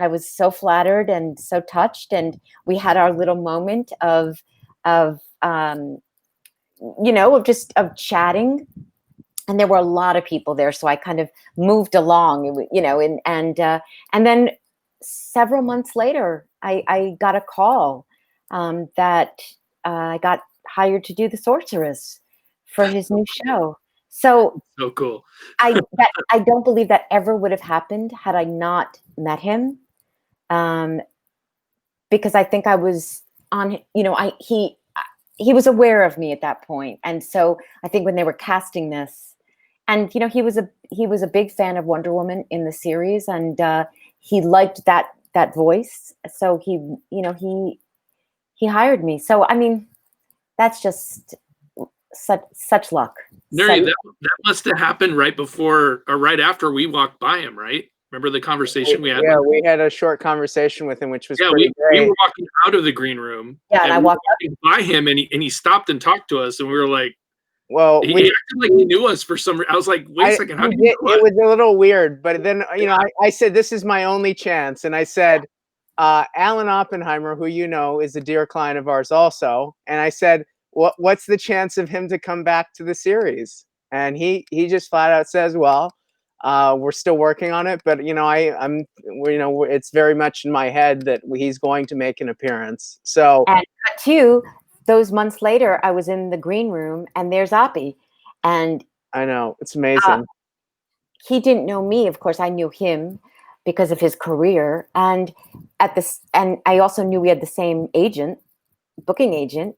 I was so flattered and so touched. And we had our little moment of chatting. And there were a lot of people there. So I kind of moved along, and then several months later, I got a call that I got hired to do the Sorceress for his new show. So cool. I don't believe that ever would have happened had I not met him, because I think I was on. He was aware of me at that point, and so I think when they were casting this, and he was a big fan of Wonder Woman in the series, and he liked that voice, so he hired me. So I mean, that's just such luck. Nery, that must have happened right before or right after we walked by him, right? Remember the conversation we had? Yeah, we had a short conversation with him, which was pretty we great. were walking out of the green room. Yeah, and I walked by him, and he stopped and talked to us, and we were like, well, he acted like he knew us for some reason. I was like, wait a second, how do you know it was a little weird, but then I said, this is my only chance, and I said, Alan Oppenheimer, who is a dear client of ours also, and I said, what's the chance of him to come back to the series? And he just flat out says, well, we're still working on it, but it's very much in my head that he's going to make an appearance. So, and those months later, I was in the green room, and there's Oppie, and I know, it's amazing. He didn't know me, of course. I knew him because of his career, and and I also knew we had the same booking agent,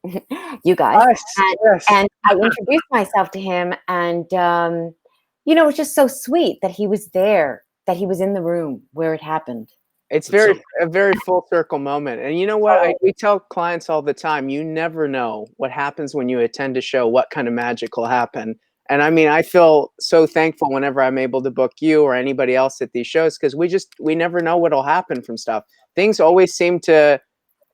you guys. Yes. And I introduced myself to him, and it was just so sweet that he was there, that he was in the room where it happened. It's a very full circle moment. And you know what? We tell clients all the time, you never know what happens when you attend a show, what kind of magic will happen. And I mean, I feel so thankful whenever I'm able to book you or anybody else at these shows, because we never know what'll happen from stuff. Things always seem to,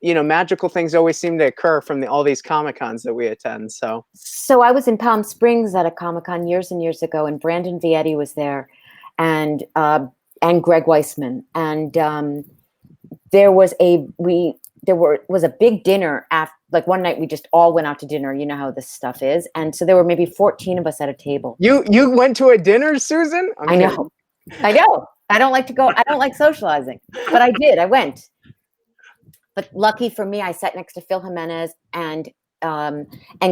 magical things always seem to occur from all these Comic-Cons that we attend. So I was in Palm Springs at a Comic-Con years and years ago, and Brandon Vietti was there, and Greg Weisman, and there was a big dinner after, like one night we just all went out to dinner. You know how this stuff is, and so there were maybe 14 of us at a table. You went to a dinner, Susan? I know. I don't like to go. I don't like socializing, but I did. I went. But lucky for me, I sat next to Phil Jimenez and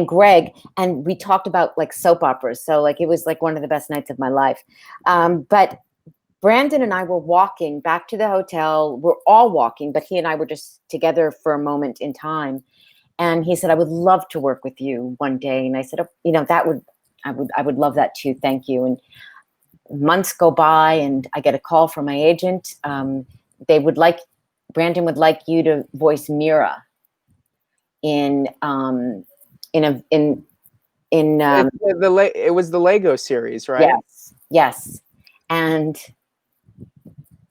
Greg, and we talked about like soap operas. So like it was like one of the best nights of my life. But Brandon and I were walking back to the hotel. We're all walking, but he and I were just together for a moment in time. And he said, I would love to work with you one day. And I said, I would love that too. Thank you. And months go by, and I get a call from my agent. Brandon would like you to voice Mira it was the Lego series, right? Yes. And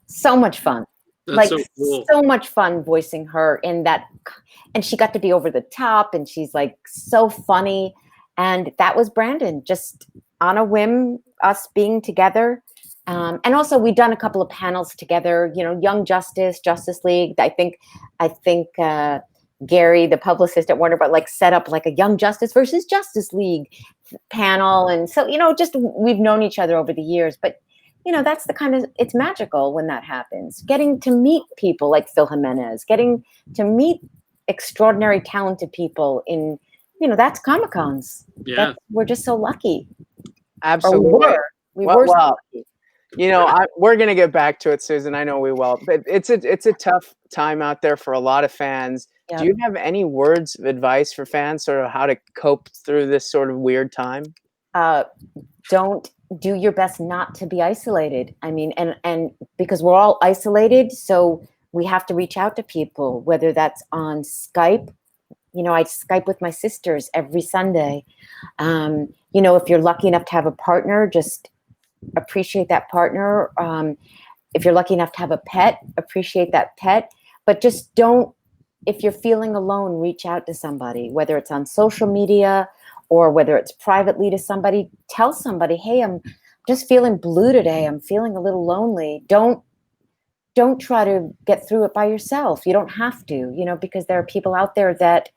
so much fun. That's so cool. So much fun voicing her in that, and she got to be over the top, and she's like so funny. And that was Brandon, just on a whim, us being together. And also, we've done a couple of panels together. You know, Young Justice, Justice League. I think Gary, the publicist at Warner, but like set up like a Young Justice versus Justice League panel, and so just we've known each other over the years. But that's the kind of it's magical when that happens. Getting to meet people like Phil Jimenez, getting to meet extraordinary, talented people in that's Comic-Cons. Yeah, we're just so lucky. Absolutely. We were so well, lucky. We're going to get back to it, Susan. I know we will, but it's a tough time out there for a lot of fans. Yep. Do you have any words of advice for fans, sort of how to cope through this sort of weird time? Don't do your best not to be isolated. I mean, and because we're all isolated, so we have to reach out to people, whether that's on Skype. I Skype with my sisters every Sunday. If you're lucky enough to have a partner, just appreciate that partner. If you're lucky enough to have a pet, appreciate that pet. But just don't, if you're feeling alone, reach out to somebody, whether it's on social media or whether it's privately to somebody. Tell somebody, hey, I'm just feeling blue today. I'm feeling a little lonely. Don't try to get through it by yourself. You don't have to, because there are people out there that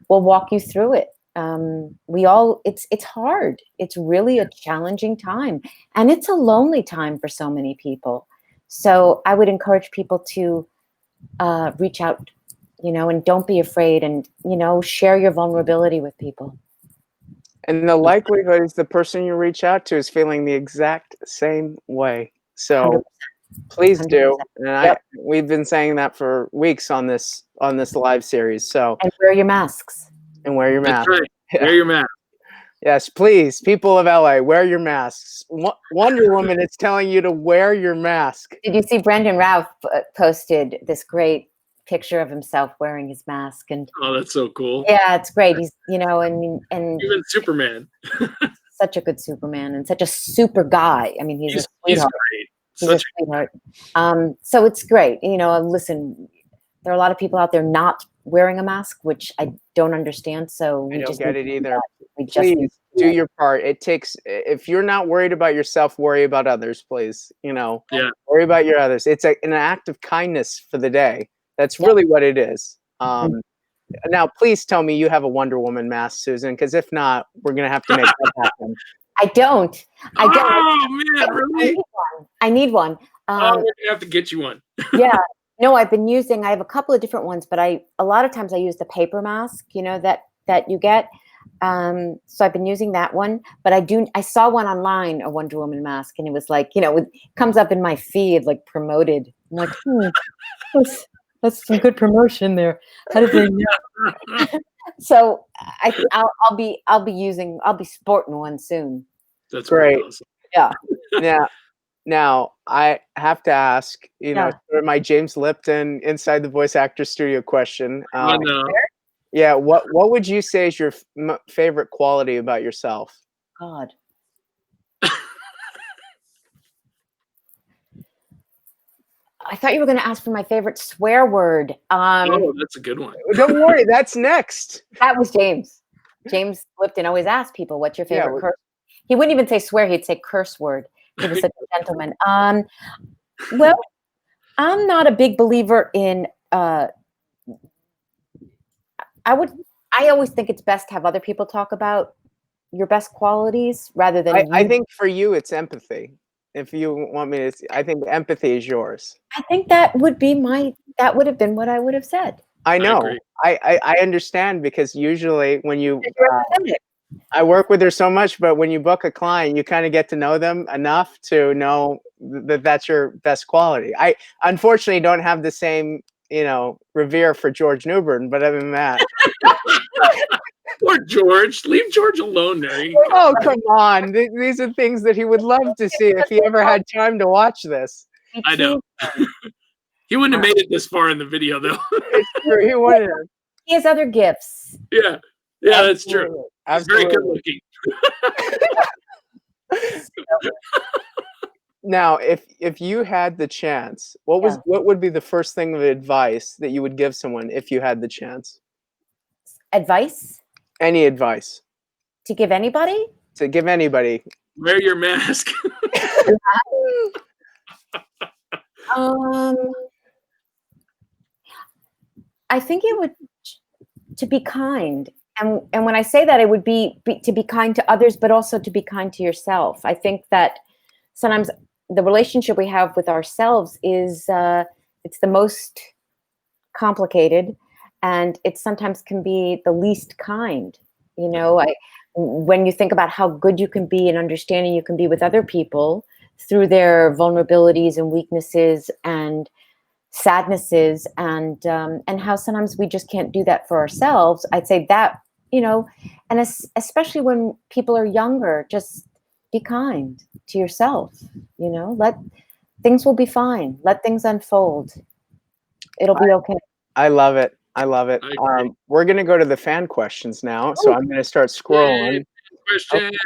will walk you through it. It's hard. It's really a challenging time, and it's a lonely time for so many people. So I would encourage people to reach out, and don't be afraid, and, share your vulnerability with people. And the likelihood is the person you reach out to is feeling the exact same way. So 100%. please do. And Yep. we've been saying that for weeks on this live series. So And wear your masks. and wear your that's mask. right. Wear your mask. Yes, please, people of LA, wear your masks. Wonder Woman is telling you to wear your mask. Did you see Brendan Routh posted this great picture of himself wearing his mask? And Oh, that's so cool. yeah, it's great. He's and Even Superman. such a good Superman and such a super guy. I mean, he's a sweetheart. Great. He's a sweetheart. So it's great. Listen, there are a lot of people out there not wearing a mask, which I don't understand. So I don't get it either. We just Please do your part. It takes, if you're not worried about yourself, worry about others, please. Yeah. Worry about your others. It's an act of kindness for the day. That's really what it is. Now, please tell me you have a Wonder Woman mask, Susan, because if not, we're going to have to make that happen. I don't. Oh, man, really? I need one. We're going to have to get you one. Yeah. No, I have a couple of different ones, but a lot of times I use the paper mask, that you get. So I've been using that one, but I saw one online, a Wonder Woman mask, and it was like, it comes up in my feed, like promoted. I'm like, that's some good promotion there. How did they know? So I'll be sporting one soon. That's great. Awesome. Yeah. Now, I have to ask, sort of my James Lipton inside the voice actor studio question. Yeah, what would you say is your favorite quality about yourself? God. I thought you were going to ask for my favorite swear word. Oh, that's a good one. Don't worry, that's next. That was James. James Lipton always asks people, what's your favorite curse? He wouldn't even say swear, he'd say curse word. He was such a gentleman. Well, I'm not a big believer in I always think it's best to have other people talk about your best qualities rather than I think for you it's empathy. If you want me to, I think empathy is yours. I think that would have been what I would have said. I know. I understand, because usually when I work with her so much, but when you book a client, you kind of get to know them enough to know that that's your best quality. I unfortunately don't have the same, revere for George Newbern, but other than that. Poor George. Leave George alone, Nery. Oh, come on. These are things that he would love to see if he ever had time to watch this. I know. He wouldn't have made it this far in the video, though. It's true. He wouldn't have. He has other gifts. Yeah, that's true. Absolutely. He's very good looking. Now, if you had the chance, what would be the first thing of advice that you would give someone if you had the chance? Advice? Any advice? To give anybody? To give anybody. Wear your mask. I think it would to be kind. And when I say that, it would be to be kind to others, but also to be kind to yourself. I think that sometimes the relationship we have with ourselves is it's the most complicated, and it sometimes can be the least kind. You know, when you think about how good you can be and understanding you can be with other people through their vulnerabilities and weaknesses and sadnesses, and how sometimes we just can't do that for ourselves. I'd say that, you know, and especially when people are younger, just be kind to yourself. You know, let things will be fine. Let things unfold. It'll be okay. I love it. I love it. We're going to go to the fan questions now. So I'm going to start scrolling. Questions.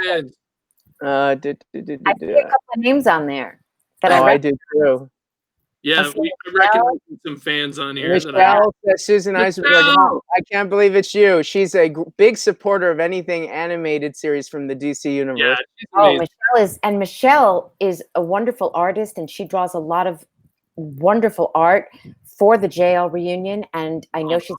I see a couple of names on there. I do too. Yeah, we recognize some fans on here. Michelle, Susan Eisenberg. I can't believe it's you. She's a big supporter of anything animated series from the DC universe. Yeah, Michelle is a wonderful artist, and she draws a lot of wonderful art for the JL reunion. And I know she's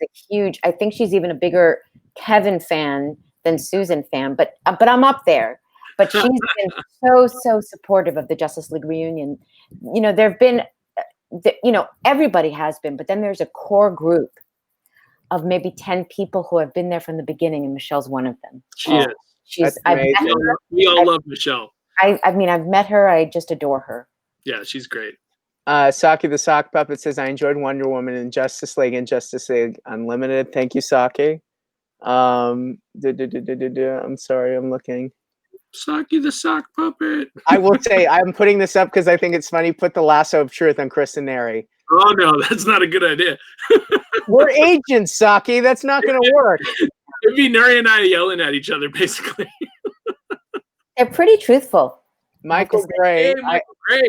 I think she's even a bigger Kevin fan than Susan fan, but I'm up there. But she's been so supportive of the Justice League reunion. You know, there've been, you know, everybody has been, but then there's a core group of maybe 10 people who have been there from the beginning, and Michelle's one of them. We all love Michelle. I mean, I've met her. I just adore her. Yeah, she's great. Saki the Sock Puppet says, I enjoyed Wonder Woman and Justice League and Justice League Unlimited. Thank you, Saki. I'm sorry, I'm looking. Saki the Sock Puppet. I will say, I'm putting this up because I think it's funny. Put the lasso of truth on Chris and Nery. Oh, no, that's not a good idea. We're agents, Saki. That's not going to work. It'd be Nery and I yelling at each other, basically. They're pretty truthful. Michael Gray. Hey, Michael Gray.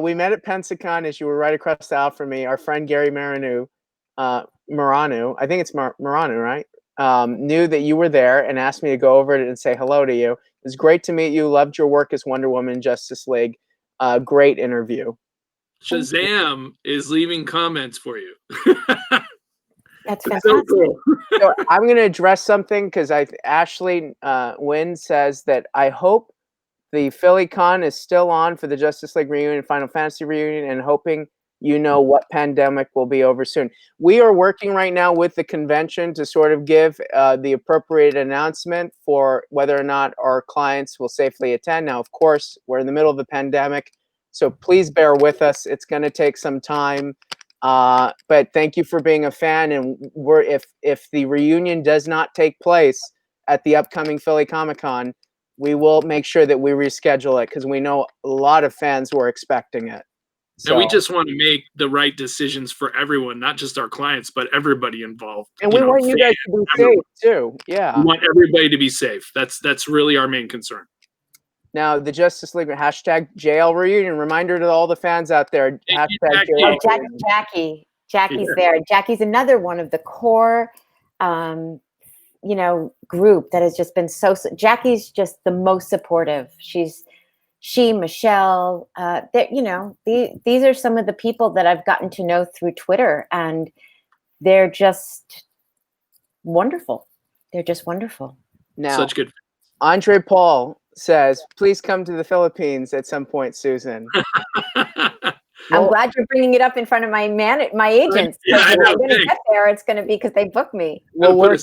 We met at Pensacon as you were right across the aisle from me. Our friend Gary Maranu, I think it's Maranu, right? Knew that you were there and asked me to go over it and say hello to you. It was great to meet you. Loved your work as Wonder Woman Justice League. Great interview. Shazam is leaving comments for you. That's fantastic. So cool. So I'm going to address something because Ashley Wynn says that I hope the Philly Con is still on for the Justice League reunion, Final Fantasy reunion, and hoping you know what pandemic will be over soon. We are working right now with the convention to sort of give the appropriate announcement for whether or not our clients will safely attend. Now, of course, we're in the middle of the pandemic, so please bear with us. It's going to take some time, but thank you for being a fan. And if the reunion does not take place at the upcoming Philly Comic-Con, we will make sure that we reschedule it because we know a lot of fans were expecting it. So, and we just want to make the right decisions for everyone, not just our clients, but everybody involved. And we want you guys to be safe too. Yeah. We want everybody to be safe. That's really our main concern. Now, the Justice League hashtag JL reunion. Reminder to all the fans out there. Hashtag Jackie. Jackie's there. Jackie's another one of the core group that has just been Jackie's just the most supportive. Michelle, these are some of the people that I've gotten to know through Twitter, and they're just wonderful. They're just wonderful. Now, such good. Andre Paul says, please come to the Philippines at some point, Susan. I'm glad you're bringing it up in front of my agents. Yeah, I'm going to get there. It's going to be because they booked me. We'll work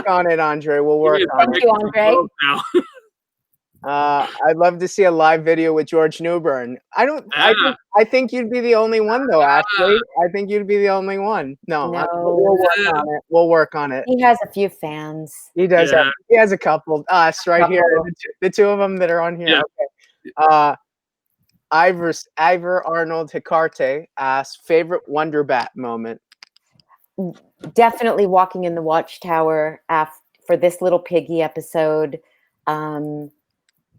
on it, Andre. We'll work on it. Thank you, Andre. I'd love to see a live video with George Newbern. I think you'd be the only one though, Ashley. I think you'd be the only one. No. We'll work on it. He has a few fans. He does. Yeah. He has a couple. Us right here. The two of them that are on here. Yeah. Okay. Ivor Arnold Hicarte asks, favorite Wonder Bat moment. Definitely walking in the Watchtower for this little piggy episode.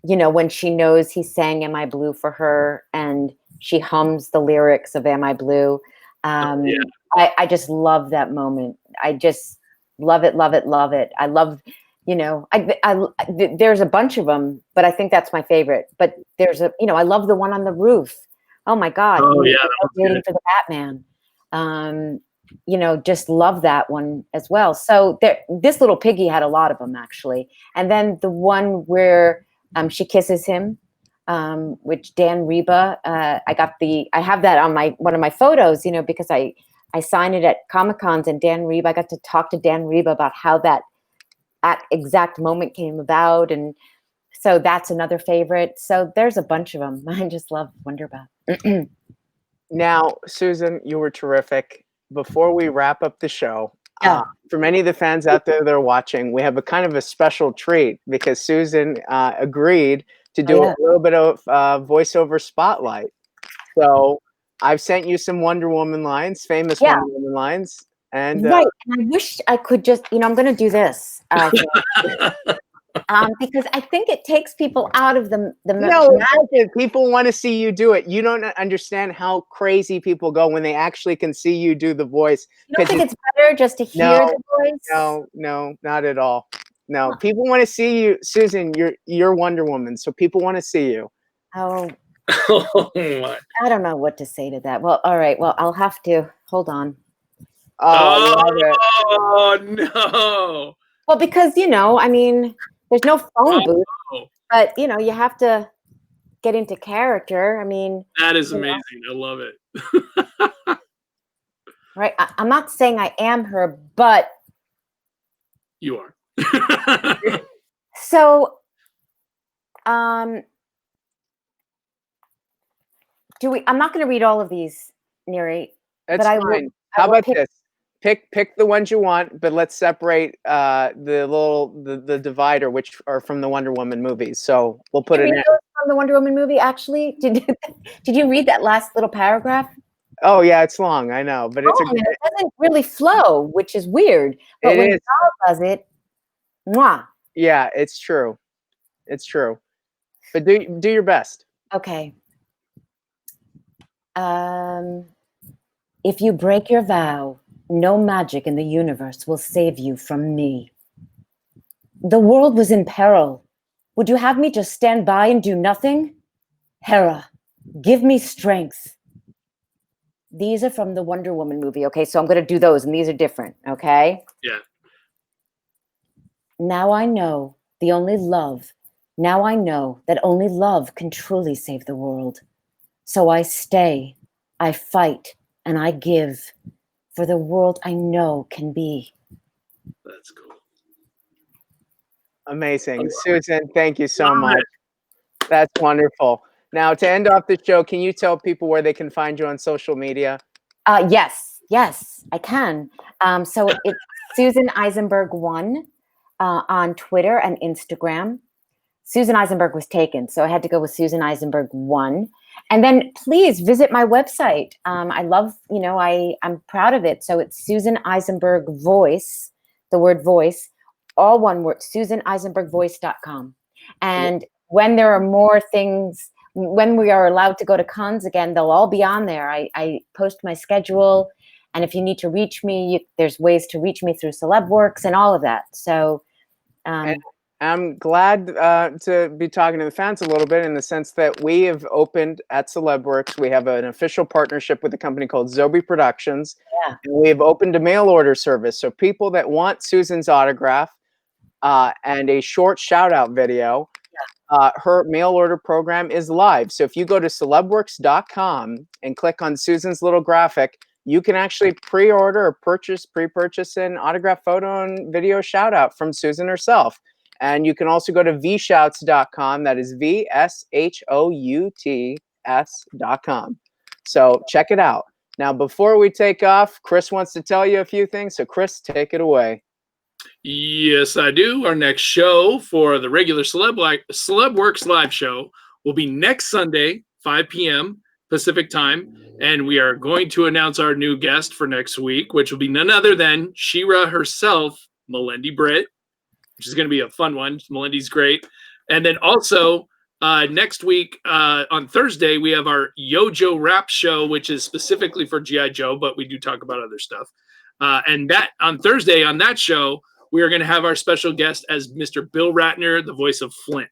When she knows he sang Am I Blue for her and she hums the lyrics of Am I Blue. I just love that moment. I just love it, love it, love it. I love, you know, there's a bunch of them, but I think that's my favorite. But there's a, you know, I love the one on the roof. Oh my God. Oh yeah, waiting for the Batman. You know, just love that one as well. So this little piggy had a lot of them actually. And then the one where she kisses him, which Dan Reba, I have that on one of my photos, you know, because I signed it at Comic-Cons, and Dan Reba, I got to talk to Dan Reba about how that exact moment came about. And so that's another favorite. So there's a bunch of them. I just love Wonderbat. Now, Susan, you were terrific. Before we wrap up the show, for many of the fans out there that are watching, we have a kind of a special treat because Susan agreed to do a little bit of voiceover spotlight. So I've sent you some Wonder Woman lines, famous Wonder Woman lines. And right. And I wish I could just, you know, I'm going to do this. Because I think it takes people out of the no, people want to see you do it. You don't understand how crazy people go when they actually can see you do the voice. You don't think it's better just to hear the voice? No, not at all. No, people want to see you, Susan. You're Wonder Woman, so people want to see you. Oh, I don't know what to say to that. Well, all right. Well, I'll have to hold on. Oh no! Well, because you know, I mean, there's no phone booth, but you know, you have to get into character. I mean, that is amazing. I love it. Right? I'm not saying I am her, but you are. So, I'm not going to read all of these, Nery. That's fine. How about this? Pick the ones you want, but let's separate the divider, which are from the Wonder Woman movies. So we'll put it in. From the Wonder Woman movie, actually, did you read that last little paragraph? Oh yeah, it's long. I know, but it doesn't really flow, which is weird. But when Val does it, mwah. Yeah, it's true. It's true. But do your best. Okay. If you break your vow, no magic in the universe will save you from me. The world was in peril. Would you have me just stand by and do nothing? Hera, give me strength. These are from the Wonder Woman movie, okay? So I'm going to do those, and these are different, okay? Yeah. Now I know that only love can truly save the world. So I stay, I fight, and I give for the world I know can be. That's cool. Amazing. Susan, thank you so much. That's wonderful. Now, to end off the show, can you tell people where they can find you on social media? Yes, I can. So it's Susan Eisenberg 1 on Twitter and Instagram. Susan Eisenberg was taken, so I had to go with Susan Eisenberg 1. And then please visit my website. I love, you know, I'm proud of it. So it's Susan Eisenberg Voice, the word voice, all one word, SusanEisenbergVoice.com. And when there are more things, when we are allowed to go to cons again, they'll all be on there. I post my schedule. And if you need to reach me, there's ways to reach me through CelebWorx and all of that. So I'm glad to be talking to the fans a little bit in the sense that we have opened at CelebWorx. We have an official partnership with a company called Zobi Productions. Yeah. And we have opened a mail order service. So people that want Susan's autograph and a short shout out video, her mail order program is live. So if you go to CelebWorx.com and click on Susan's little graphic, you can actually pre-order or pre-purchase an autograph photo and video shout out from Susan herself. And you can also go to vshouts.com. That is VSHOUTS.com. So check it out. Now, before we take off, Chris wants to tell you a few things. So Chris, take it away. Yes, I do. Our next show for the regular CelebWorx live show will be next Sunday, 5 p.m. Pacific time. And we are going to announce our new guest for next week, which will be none other than She-Ra herself, Melindy Britt, which is going to be a fun one. Melindy's great. And then also next week on Thursday, we have our Yojo Rap show, which is specifically for G.I. Joe, but we do talk about other stuff. And that on Thursday on that show, we are going to have our special guest as Mr. Bill Ratner, the voice of Flint.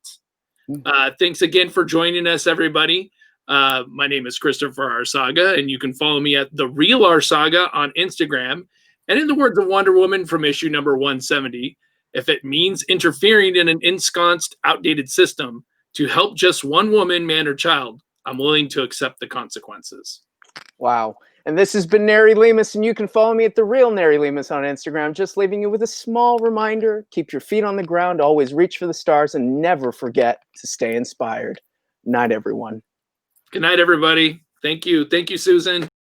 Thanks again for joining us, everybody. My name is Christopher Arsaga, and you can follow me at The Real Arsaga on Instagram. And in the words of Wonder Woman from issue number 170, if it means interfering in an ensconced, outdated system to help just one woman, man, or child, I'm willing to accept the consequences. Wow. And this has been Nery Lemus, and you can follow me at The Real Nery Lemus on Instagram. Just leaving you with a small reminder: keep your feet on the ground, always reach for the stars, and never forget to stay inspired. Night, everyone. Good night, everybody. Thank you. Thank you, Susan.